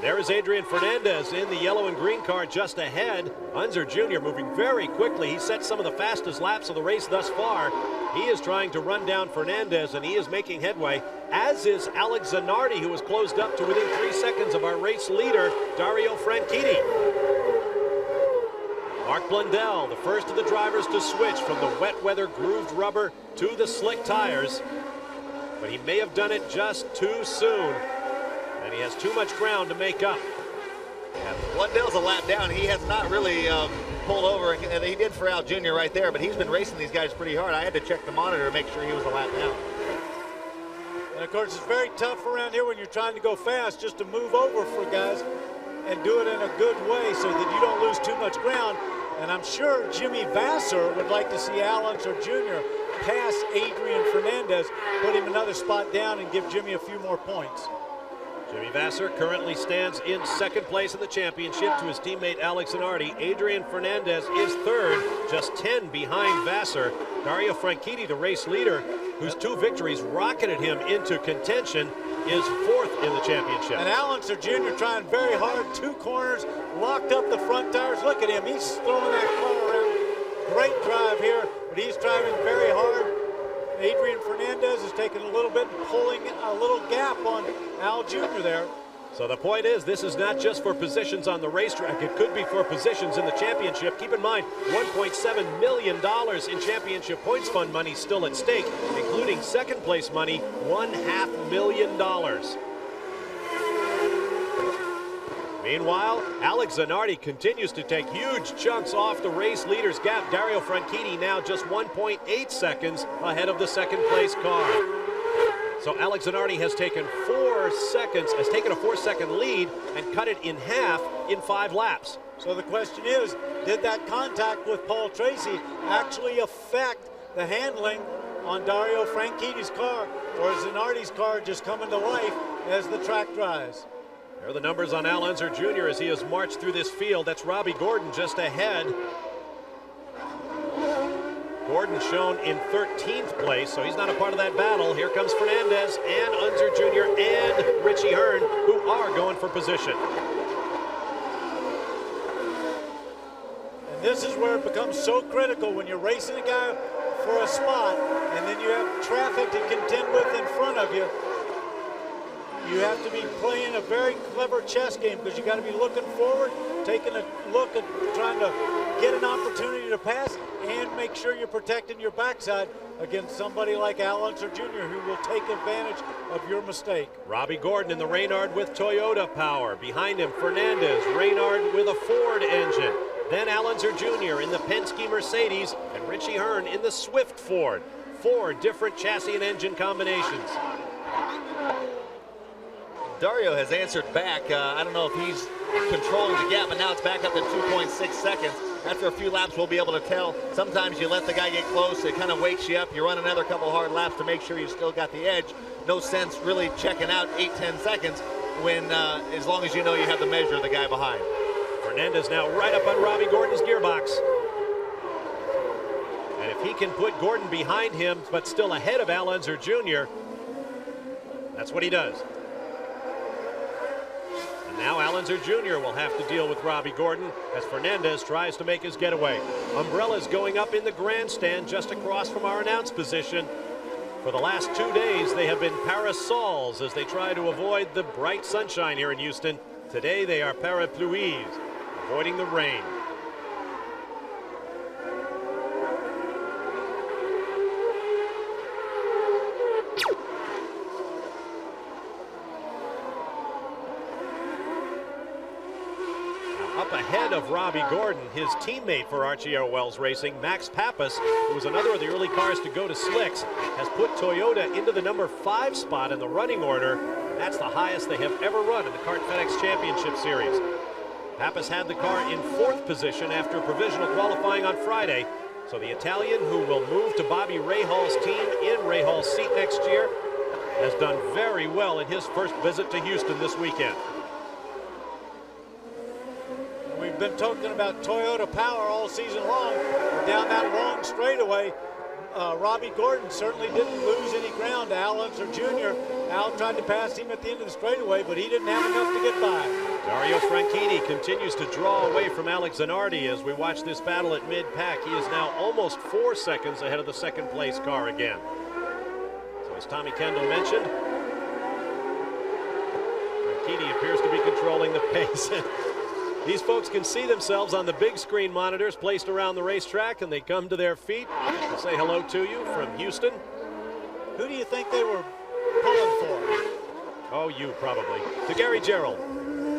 There is Adrian Fernandez in the yellow and green car just ahead. Unser Jr. moving very quickly. He set some of the fastest laps of the race thus far. He is trying to run down Fernandez, and he is making headway, as is Alex Zanardi, who was closed up to within 3 seconds of our race leader, Dario Franchitti. Mark Blundell, the first of the drivers to switch from the wet weather grooved rubber to the slick tires, but he may have done it just too soon. And he has too much ground to make up. Yeah, Blundell's a lap down. He has not really pulled over, and he did for Al Jr. right there, but he's been racing these guys pretty hard. I had to check the monitor to make sure he was a lap down. And of course, it's very tough around here when you're trying to go fast just to move over for guys and do it in a good way so that you don't lose too much ground. And I'm sure Jimmy Vasser would like to see Al Unser Jr. pass Adrian Fernandez, put him another spot down and give Jimmy a few more points. Jimmy Vasser currently stands in 2nd place in the championship to his teammate Alex Zanardi. Adrian Fernandez is 3rd, just 10 behind Vasser. Dario Franchitti, the race leader, whose 2 victories rocketed him into contention, is 4th in the championship. And Al Unser Jr. trying very hard, 2 corners, locked up the front tires. Look at him, he's throwing that car around. Great drive here, but he's driving very hard. Adrian Fernandez is taking a little bit and pulling a little gap on Al Jr. there. So the point is, this is not just for positions on the racetrack. It could be for positions in the championship. Keep in mind, $1.7 million in championship points fund money still at stake, including 2nd place money, $500,000. Meanwhile, Alex Zanardi continues to take huge chunks off the race leader's gap. Dario Franchitti now just 1.8 seconds ahead of the 2nd place car. So Alex Zanardi has taken 4 seconds, has taken a 4-second lead and cut it in half in 5 laps. So the question is, did that contact with Paul Tracy actually affect the handling on Dario Franchitti's car, or is Zanardi's car just coming to life as the track dries? There are the numbers on Al Unser Jr. as he has marched through this field. That's Robbie Gordon just ahead. Gordon shown in 13th place, so he's not a part of that battle. Here comes Fernandez and Unser Jr. and Richie Hearn, who are going for position. And this is where it becomes so critical when you're racing a guy for a spot and then you have traffic to contend with in front of you. You have to be playing a very clever chess game because you got to be looking forward, taking a look at trying to get an opportunity to pass, and make sure you're protecting your backside against somebody like Al Unser Jr. who will take advantage of your mistake. Robbie Gordon in the Reynard with Toyota power. Behind him, Fernandez, Reynard with a Ford engine. Then Al Unser Jr. in the Penske Mercedes and Richie Hearn in the Swift Ford. 4 different chassis and engine combinations. Dario has answered back. I don't know if he's controlling the gap, but now it's back up to 2.6 seconds. After a few laps, we'll be able to tell. Sometimes you let the guy get close, it kind of wakes you up. You run another couple hard laps to make sure you still got the edge. No sense really checking out 8-10 seconds when, as long as you know you have the measure of the guy behind. Fernandez now right up on Robbie Gordon's gearbox. And if he can put Gordon behind him, but still ahead of Al Unser Jr., that's what he does. And now Al Unser Jr. will have to deal with Robbie Gordon as Fernandez tries to make his getaway. Umbrellas going up in the grandstand just across from our announce position. For the last 2 days, they have been parasols as they try to avoid the bright sunshine here in Houston. Today, they are parapluies, avoiding the rain. Up ahead of Robbie Gordon, his teammate for Archie Wells Racing, Max Pappas, who was another of the early cars to go to slicks, has put Toyota into the number 5 spot in the running order. That's the highest they have ever run in the Kart FedEx Championship Series. Pappas had the car in 4th position after provisional qualifying on Friday. So the Italian, who will move to Bobby Rahaal's team in Rahaal's seat next year, has done very well in his first visit to Houston this weekend. We've been talking about Toyota power all season long. Down that long straightaway, Robbie Gordon certainly didn't lose any ground to Al Unser Jr. Al tried to pass him at the end of the straightaway, but he didn't have enough to get by. Dario Franchitti continues to draw away from Alex Zanardi as we watch this battle at mid-pack. He is now almost 4 seconds ahead of the second place car again. So as Tommy Kendall mentioned, Franchitti appears to be controlling the pace. These folks can see themselves on the big screen monitors placed around the racetrack, and they come to their feet to say hello to you from Houston. Who do you think they were pulling for? Oh, you probably. To Gary Gerald.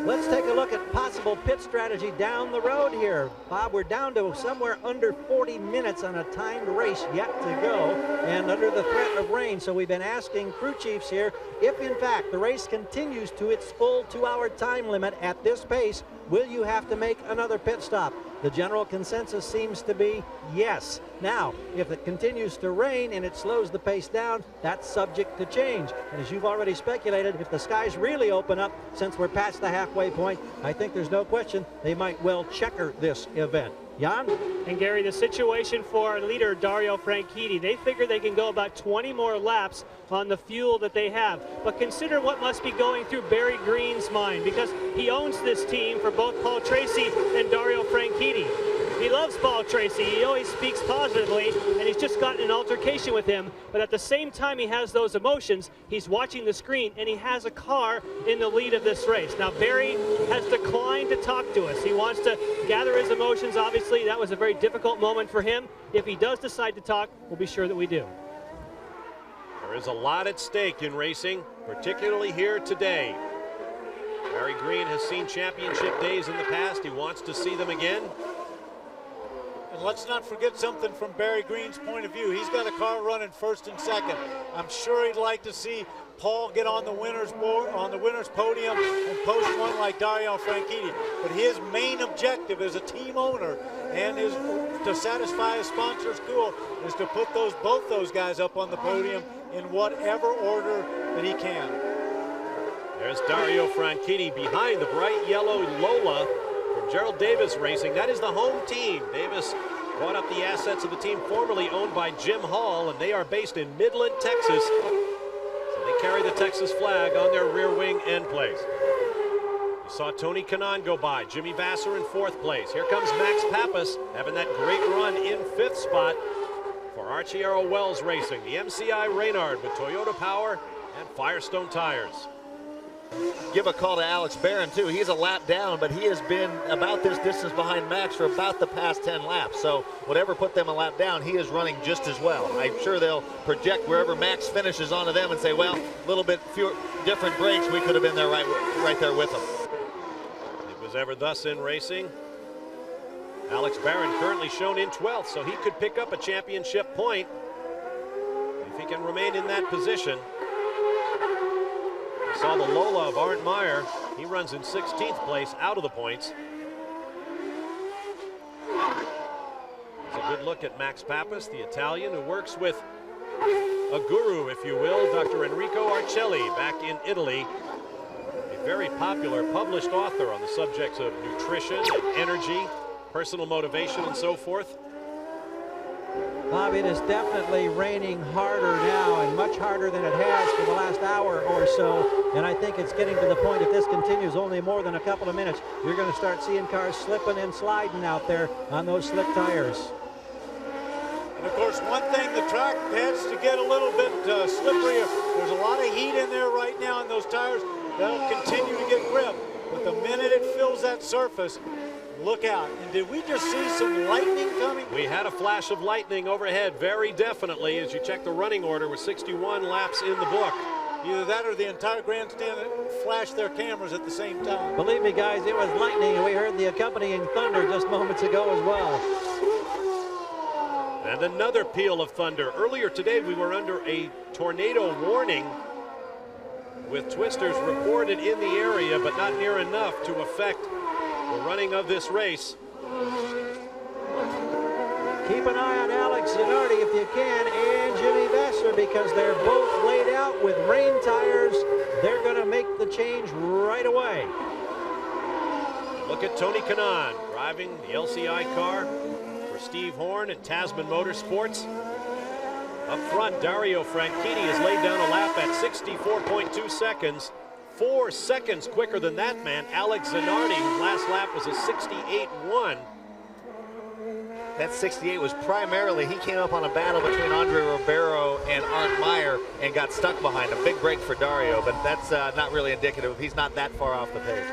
Let's take a look at possible pit strategy down the road here. Bob, we're down to somewhere under 40 minutes on a timed race yet to go, and under the threat of rain. So we've been asking crew chiefs here, if in fact the race continues to its full 2-hour time limit at this pace, will you have to make another pit stop? The general consensus seems to be yes. Now, if it continues to rain and it slows the pace down, that's subject to change. And as you've already speculated, if the skies really open up, since we're past the halfway point, I think there's no question they might well checker this event. Jan? And Gary, the situation for leader Dario Franchitti, they figure they can go about 20 more laps on the fuel that they have. But consider what must be going through Barry Green's mind, because he owns this team for both Paul Tracy and Dario Franchitti. He loves Paul Tracy. He always speaks positively, and he's just gotten an altercation with him. But at the same time he has those emotions, he's watching the screen, and he has a car in the lead of this race. Now, Barry has declined to talk to us. He wants to gather his emotions. Obviously, that was a very difficult moment for him. If he does decide to talk, we'll be sure that we do. There is a lot at stake in racing, particularly here today. Barry Green has seen championship days in the past. He wants to see them again. And let's not forget something from Barry Green's point of view. He's got a car running first and second. I'm sure he'd like to see Paul get on the winner's board, on the winner's podium, and post one like Dario Franchitti. But his main objective as a team owner and is to satisfy his sponsor's goal is to put both those guys up on the podium in whatever order that he can. There's Dario Franchitti behind the bright yellow Lola from Gerald Davis Racing. That is the home team. Davis bought up the assets of the team formerly owned by Jim Hall, and they are based in Midland, Texas. So they carry the Texas flag on their rear wing end plates. You saw Tony Kanaan go by, Jimmy Vasser in 4th place. Here comes Max Pappas having that great run in 5th spot for Archie Wells Racing. The MCI Reynard with Toyota power and Firestone tires. Give a call to Alex Barron, too. He's a lap down, but he has been about this distance behind Max for about the past 10 laps. So whatever put them a lap down, he is running just as well. I'm sure they'll project wherever Max finishes onto them and say, well, a little bit fewer different breaks, we could have been there right there with them. It was ever thus in racing. Alex Barron currently shown in 12th, so he could pick up a championship point. if he can remain in that position. We saw the Lola of Arndt Meyer. He runs in 16th place out of the points. It's a good look at Max Pappas, the Italian who works with a guru, if you will, Dr. Enrico Arcelli, back in Italy. A very popular published author on the subjects of nutrition and energy, personal motivation, and so forth. Bob, it is definitely raining harder now, and much harder than it has for the last hour or so. And I think it's getting to the point, if this continues only more than a couple of minutes, you're going to start seeing cars slipping and sliding out there on those slick tires. And of course, one thing, the track has to get a little bit slipperier. There's a lot of heat in there right now in those tires. That'll continue to get grip. But the minute it fills that surface, look out. And did we just see some lightning coming? We had a flash of lightning overhead, very definitely, as you check the running order with 61 laps in the book. Either that or the entire grandstand flashed their cameras at the same time. Believe me, guys, it was lightning, and we heard the accompanying thunder just moments ago as well. And another peal of thunder. Earlier today, we were under a tornado warning with twisters reported in the area, but not near enough to affect the running of this race. Keep an eye on Alex Zanardi if you can, and Jimmy Vasser, because they're both laid out with rain tires. They're going to make the change right away. Look at Tony Kanaan driving the LCI car for Steve Horn and Tasman Motorsports. Up front, Dario Franchitti has laid down a lap at 64.2 seconds. 4 seconds quicker than that man, Alex Zanardi, whose last lap was a 68.1. That 68 was primarily, he came up on a battle between Andre Ribeiro and Arndt Meyer and got stuck behind him. Big break for Dario, but that's not really indicative. He's not that far off the pace.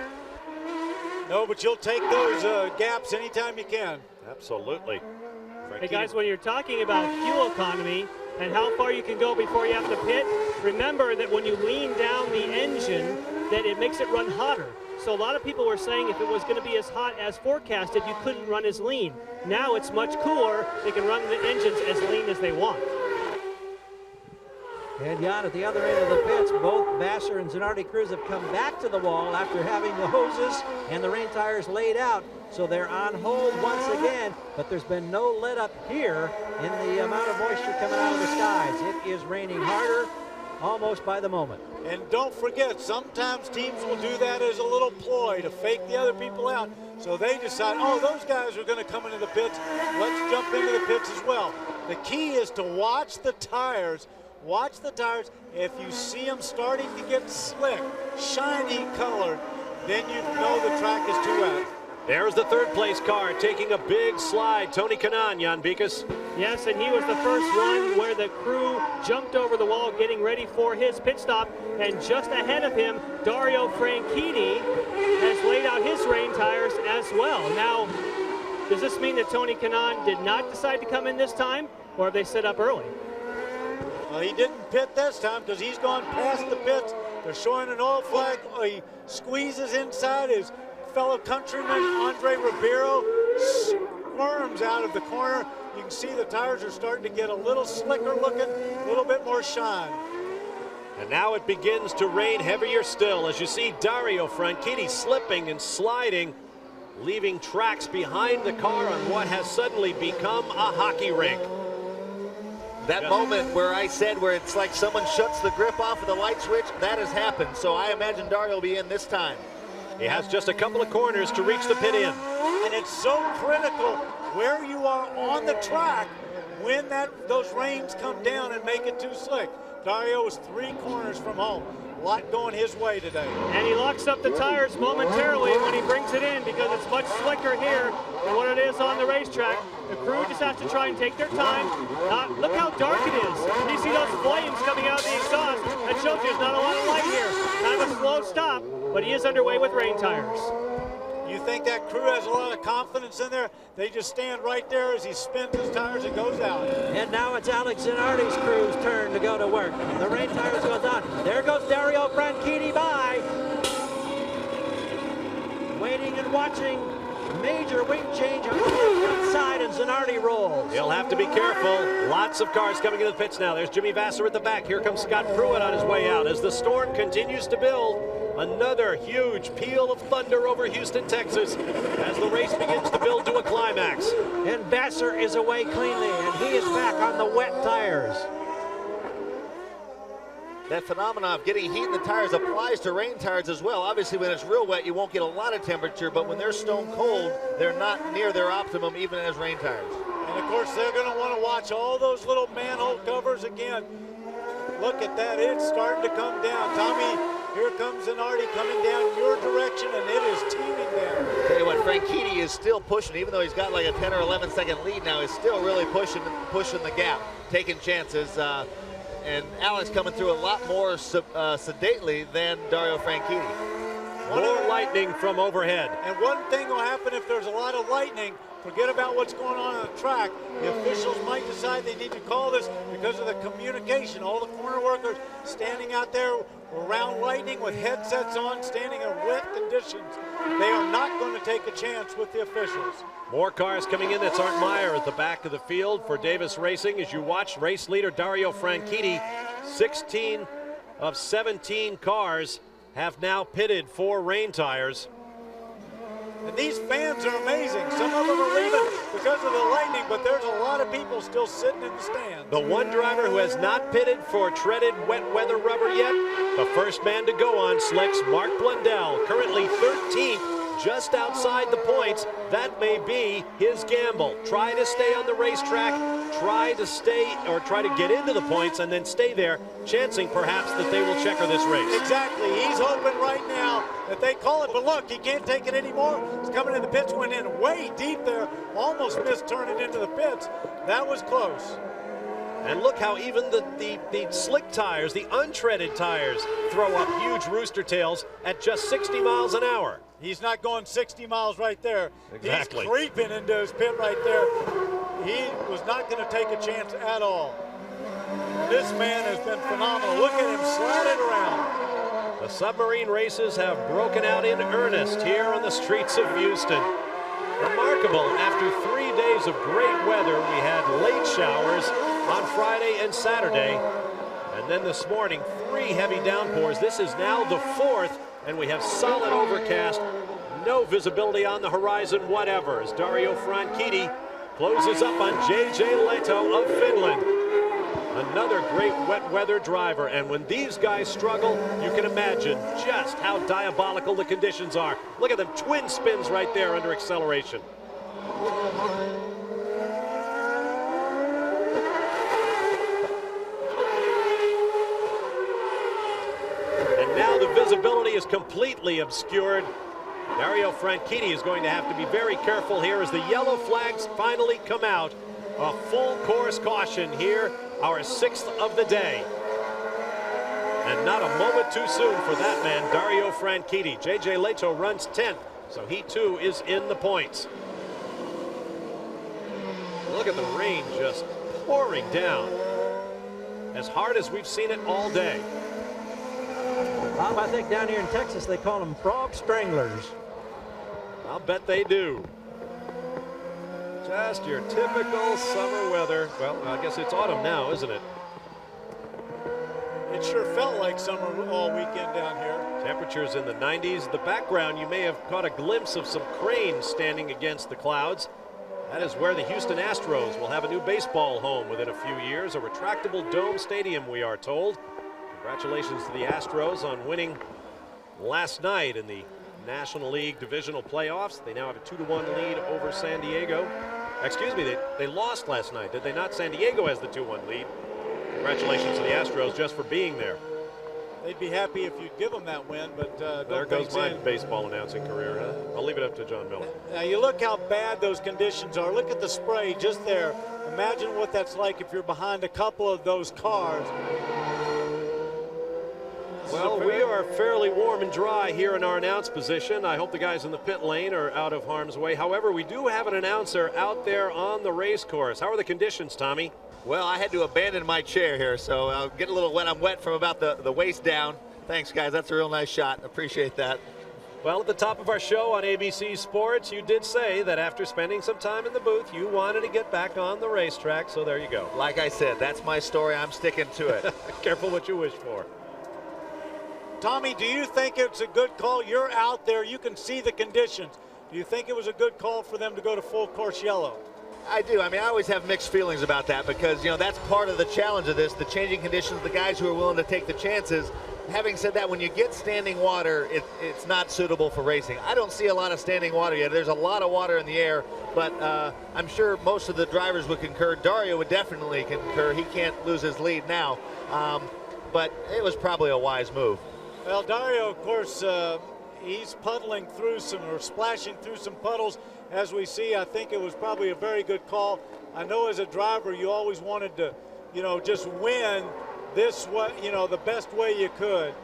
No, but you'll take those gaps anytime you can. Absolutely. Hey guys, when you're talking about fuel economy and how far you can go before you have to pit, remember that when you lean down the engine, that it makes it run hotter. So a lot of people were saying if it was going to be as hot as forecasted, you couldn't run as lean. Now it's much cooler. They can run the engines as lean as they want. And Jan, at the other end of the pits, both Vasser and Zanardi crews have come back to the wall after having the hoses and the rain tires laid out. So they're on hold once again, but there's been no let up here in the amount of moisture coming out of the skies. It is raining harder almost by the moment. And don't forget, sometimes teams will do that as a little ploy to fake the other people out. So they decide, oh, those guys are going to come into the pits. Let's jump into the pits as well. The key is to watch the tires. Watch the tires. If you see them starting to get slick, shiny colored, then you know the track is too wet. There's the third place car taking a big slide. Tony Kanaan, Jan Bikas. Yes, and he was the first one where the crew jumped over the wall getting ready for his pit stop. And just ahead of him, Dario Franchitti has laid out his rain tires as well. Now, does this mean that Tony Kanaan did not decide to come in this time, or have they set up early? Well, he didn't pit this time because he's gone past the pits. They're showing an oil flag. He squeezes inside. His fellow countryman, Andre Ribeiro, squirms out of the corner. You can see the tires are starting to get a little slicker looking, a little bit more shine. And now it begins to rain heavier still as you see Dario Franchitti slipping and sliding, leaving tracks behind the car on what has suddenly become a hockey rink. That moment where I said where it's like someone shuts the grip off of the light switch, that has happened. So I imagine Dario will be in this time. He has just a couple of corners to reach the pit in. And it's so critical where you are on the track when those rains come down and make it too slick. Dario is 3 corners from home. A lot going his way today. And he locks up the tires momentarily when he brings it in because it's much slicker here than what it is on the racetrack. The crew just has to try and take their time. Look how dark it is. You see those flames coming out of the exhaust. That shows you there's not a lot of light here. Kind of a slow stop, but he is underway with rain tires. You think that crew has a lot of confidence in there? They just stand right there as he spins his tires and goes out. And now it's Alex Zanardi's crew's turn to go to work. The rain tires goes on. There goes Dario Franchitti by. Waiting and watching Major wing change on the front side, and Zanardi rolls. He'll have to be careful. Lots of cars coming into the pits now. There's Jimmy Vasser at the back. Here comes Scott Pruitt on his way out as the storm continues to build. Another huge peal of thunder over Houston, Texas, as the race begins to build to a climax. And Vasser is away cleanly, and he is back on the wet tires. That phenomenon of getting heat in the tires applies to rain tires as well. Obviously, when it's real wet, you won't get a lot of temperature, but when they're stone cold, they're not near their optimum, even as rain tires. And of course, they're going to want to watch all those little manhole covers again. Look at that, it's starting to come down. Tommy, here comes Zanardi coming down your direction, and it is teeming down. Tell you what, Franchitti is still pushing, even though he's got like a 10 or 11 second lead now, he's still really pushing the gap, taking chances. And Alex coming through a lot more sedately than Dario Franchitti. More lightning from overhead. And one thing will happen if there's a lot of lightning. Forget about what's going on the track. The officials might decide they need to call this because of the communication. All the corner workers standing out there around lightning with headsets on, standing in wet conditions. They are not going to take a chance with the officials. More cars coming in. That's Art Meyer at the back of the field for Davis Racing. As you watch, race leader Dario Franchitti, 16 of 17 cars have now pitted for rain tires. And these fans are amazing. Some of them are leaving because of the lightning, but there's a lot of people still sitting in the stands. The one driver who has not pitted for treaded wet weather rubber yet, the first man to go on slicks, Mark Blundell, currently 13th, just outside the points. That may be his gamble. Try to stay on the racetrack, try to get into the points and then stay there, chancing perhaps that they will checker this race. Exactly. He's hoping right now that they call it, but look, he can't take it anymore. He's coming in the pits, went in way deep there, almost missed turning into the pits. That was close. And look how even the slick tires, the untreaded tires, throw up huge rooster tails at just 60 miles an hour. He's not going 60 miles right there. Exactly. He's creeping into his pit right there. He was not going to take a chance at all. This man has been phenomenal. Look at him sliding around. The submarine races have broken out in earnest here on the streets of Houston. Remarkable, after 3 days of great weather, we had late showers on Friday and Saturday. And then this morning, 3 heavy downpours. This is now the 4th, and we have solid overcast. No visibility on the horizon whatever as Dario Franchitti closes up on J.J. Leto of Finland. Another great wet weather driver, and when these guys struggle, you can imagine just how diabolical the conditions are. Look at them, twin spins right there under acceleration. And now the visibility is completely obscured. Dario Franchitti is going to have to be very careful here as the yellow flags finally come out. A full course caution here, our 6th of the day. And not a moment too soon for that man, Dario Franchitti. J.J. Leto runs 10th, so he too is in the points. Look at the rain just pouring down. As hard as we've seen it all day. Bob, I think down here in Texas they call them frog stranglers. I'll bet they do. Just your typical summer weather. Well, I guess it's autumn now, isn't it? It sure felt like summer all weekend down here. Temperatures in the 90s. The background, you may have caught a glimpse of some cranes standing against the clouds. That is where the Houston Astros will have a new baseball home within a few years. A retractable dome stadium, we are told. Congratulations to the Astros on winning last night in the National League divisional playoffs. They now have a 2-1 lead over San Diego. Excuse me, they lost last night, did they not? San Diego has the 2-1 lead. Congratulations to the Astros just for being there. They'd be happy if you'd give them that win, but there goes my baseball announcing career, huh? I'll leave it up to John Miller. Now you look how bad those conditions are. Look at the spray just there. Imagine what that's like if you're behind a couple of those cars. Well, we are fairly warm and dry here in our announce position. I hope the guys in the pit lane are out of harm's way. However, we do have an announcer out there on the race course. How are the conditions, Tommy? Well, I had to abandon my chair here, so I'll get a little wet. I'm wet from about the waist down. Thanks, guys. That's a real nice shot. Appreciate that. Well, at the top of our show on ABC Sports, you did say that after spending some time in the booth, you wanted to get back on the racetrack, so there you go. Like I said, that's my story. I'm sticking to it. Careful what you wish for. Tommy, do you think it's a good call? You're out there. You can see the conditions. Do you think it was a good call for them to go to full course yellow? I do. I mean, I always have mixed feelings about that because, you know, that's part of the challenge of this, the changing conditions, the guys who are willing to take the chances. Having said that, when you get standing water, it's not suitable for racing. I don't see a lot of standing water yet. There's a lot of water in the air, but I'm sure most of the drivers would concur. Dario would definitely concur. He can't lose his lead now, but it was probably a wise move. Well, Dario, of course, he's puddling through splashing through some puddles. As we see, I think it was probably a very good call. I know as a driver, you always wanted to, you know, just win this way, you know, the best way you could.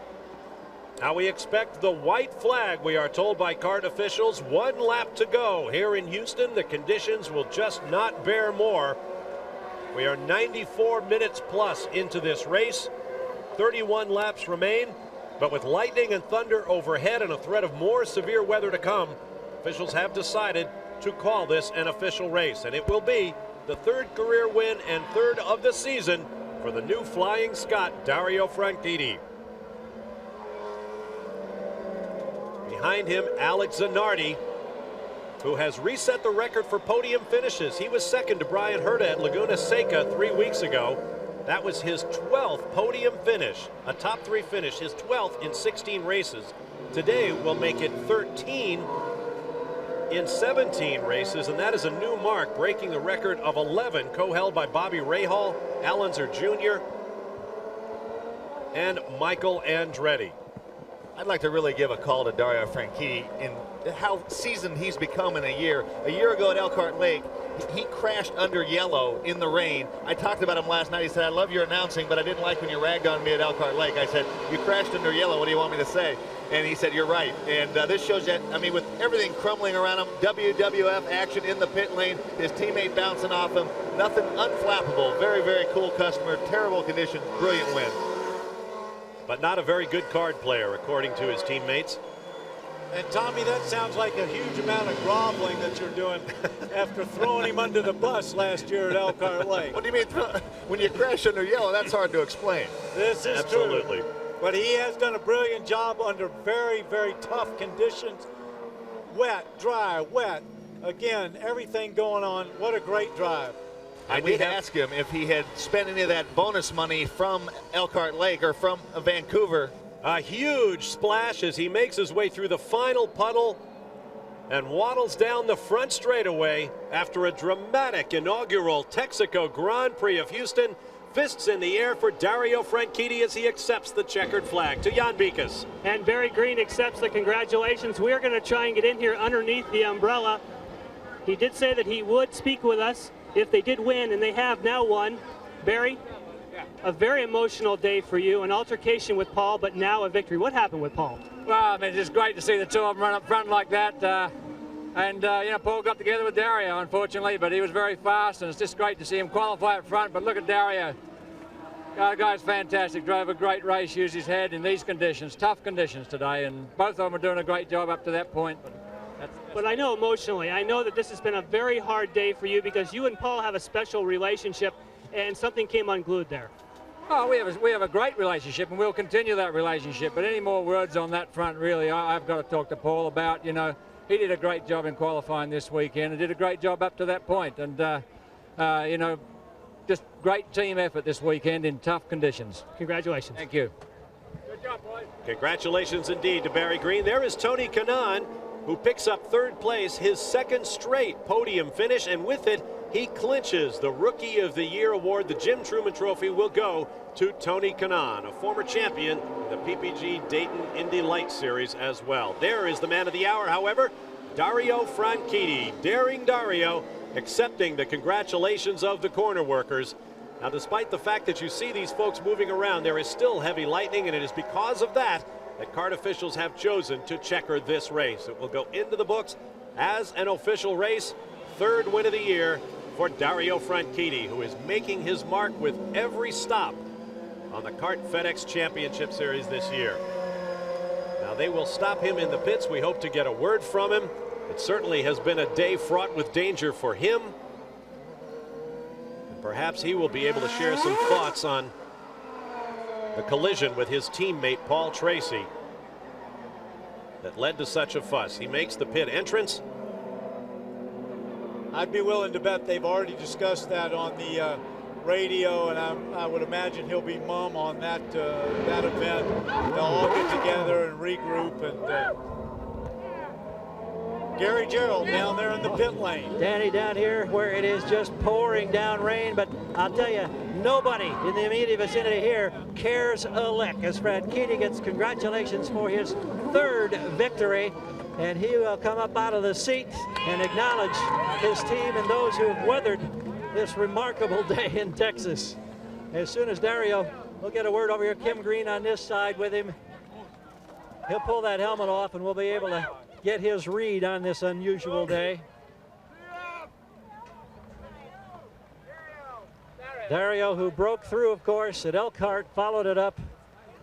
Now we expect the white flag, we are told by kart officials. 1 lap to go here in Houston. The conditions will just not bear more. We are 94 minutes plus into this race. 31 laps remain, but with lightning and thunder overhead and a threat of more severe weather to come, officials have decided to call this an official race, and it will be the 3rd career win and 3rd of the season for the new Flying Scot, Dario Franchitti. Behind him, Alex Zanardi, who has reset the record for podium finishes. He was second to Brian Herta at Laguna Seca 3 weeks ago. That was his 12th podium finish, a top 3 finish, his 12th in 16 races. Today will make it 13 in 17 races, and that is a new mark, breaking the record of 11 co-held by Bobby Rahal, Allenzer Jr., and Michael Andretti. I'd like to really give a call to Dario Franchitti in how seasoned he's become in a year. A year ago at Elkhart Lake, he crashed under yellow in the rain. I talked about him last night. He said, I love your announcing, but I didn't like when you ragged on me at Elkhart Lake. I said, you crashed under yellow. What do you want me to say? And he said, you're right. And this shows that, I mean, with everything crumbling around him, WWF action in the pit lane, his teammate bouncing off him, nothing unflappable. Very, very cool customer, terrible condition, brilliant win. But not a very good card player, according to his teammates. And Tommy, that sounds like a huge amount of groveling that you're doing after throwing him under the bus last year at Elkhart Lake. What do you mean? When you crash under yellow, that's hard to explain. This is absolutely true. But he has done a brilliant job under very, very tough conditions. Wet, dry, wet. Again, everything going on. What a great drive. I did ask him if he had spent any of that bonus money from Elkhart Lake or from Vancouver. A huge splash as he makes his way through the final puddle and waddles down the front straightaway after a dramatic inaugural Texaco Grand Prix of Houston. Fists in the air for Dario Franchitti as he accepts the checkered flag. To Jan Bikas. And Barry Green accepts the congratulations. We're going to try and get in here underneath the umbrella. He did say that he would speak with us if they did win, and they have now won. Barry, a very emotional day for you, an altercation with Paul, but now a victory. What happened with Paul? Well, I mean, it's just great to see the two of them run up front like that. You know, Paul got together with Dario, unfortunately, but he was very fast, and it's just great to see him qualify up front. But look at Dario. The guy's fantastic, drove a great race, used his head in these conditions, tough conditions today, and both of them are doing a great job up to that point. But I know emotionally, I know that this has been a very hard day for you because you and Paul have a special relationship, and something came unglued there. Oh, we have a great relationship, and we'll continue that relationship. But any more words on that front, really, I've got to talk to Paul about. You know, he did a great job in qualifying this weekend and did a great job up to that point. And, you know, just great team effort this weekend in tough conditions. Congratulations. Thank you. Good job, boys. Congratulations indeed to Barry Green. There is Tony Kanaan, who picks up 3rd place, his 2nd straight podium finish, and with it, he clinches the Rookie of the Year award. The Jim Truman Trophy will go to Tony Kanaan, a former champion in the PPG Dayton Indy Light Series as well. There is the man of the hour, however, Dario Franchitti. Daring Dario, accepting the congratulations of the corner workers. Now, despite the fact that you see these folks moving around, there is still heavy lightning, and it is because of that kart officials have chosen to checker this race. It will go into the books as an official race. 3rd win of the year for Dario Franchitti, who is making his mark with every stop on the Kart FedEx Championship Series this year. Now They will stop him in the pits. We hope to get a word from him. It certainly has been a day fraught with danger for him. And perhaps he will be able to share some thoughts on the collision with his teammate Paul Tracy that led to such a fuss. He makes the pit entrance. I'd be willing to bet they've already discussed that on the radio, and I would imagine he'll be mum on that event. They'll all get together and regroup. And Gary Gerald down there in the pit lane. Danny down here where it is just pouring down rain, but I'll tell you, nobody in the immediate vicinity here cares a lick as Fred Keating gets congratulations for his 3rd victory, and he will come up out of the seat and acknowledge his team and those who have weathered this remarkable day in Texas. As soon as Dario, we'll get a word over here, Kim Green on this side with him. He'll pull that helmet off and we'll be able to get his read on this unusual day. Dario, who broke through, of course, at Elkhart, followed it up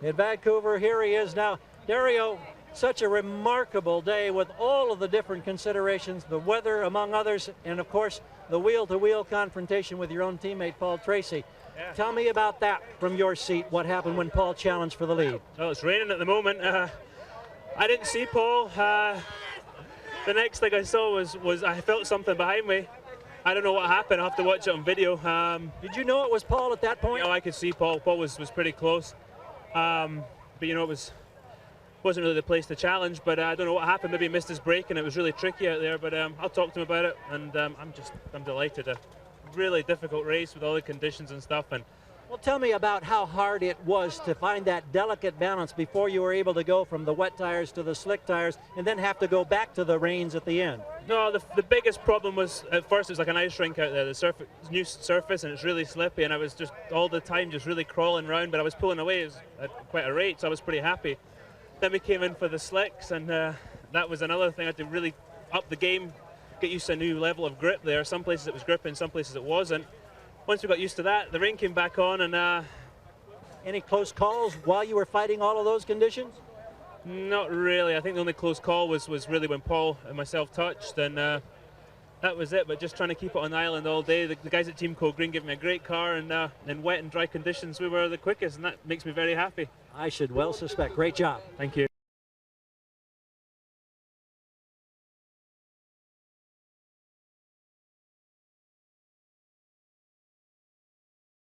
in Vancouver. Here he is now. Dario, such a remarkable day with all of the different considerations, the weather among others, and of course the wheel-to-wheel confrontation with your own teammate Paul Tracy. Yeah. Tell me about that from your seat, what happened when Paul challenged for the lead. Oh, it's raining at the moment. I didn't see Paul. The next thing I saw was I felt something behind me. I don't know what happened. I'll have to watch it on video. Did you know it was Paul at that point? You know, I could see Paul. Paul was pretty close. But you know, it wasn't really the place to challenge. But I don't know what happened. Maybe he missed his break and it was really tricky out there. But I'll talk to him about it. And I'm delighted. A really difficult race with all the conditions and stuff. And well, tell me about how hard it was to find that delicate balance before you were able to go from the wet tires to the slick tires and then have to go back to the rains at the end. No, the biggest problem was, at first it was like an ice rink out there, the new surface, and it's really slippy, and I was just all the time just really crawling around, but I was pulling away at quite a rate, so I was pretty happy. Then we came in for the slicks, and that was another thing. I had to really up the game, get used to a new level of grip there. Some places it was gripping, some places it wasn't. Once we got used to that, the rain came back on, and any close calls while you were fighting all of those conditions? Not really. I think the only close call was really when Paul and myself touched, and that was it. But just trying to keep it on the island all day. The guys at Team Code Green gave me a great car, and in wet and dry conditions, we were the quickest, and that makes me very happy. I should well suspect. Great job. Thank you.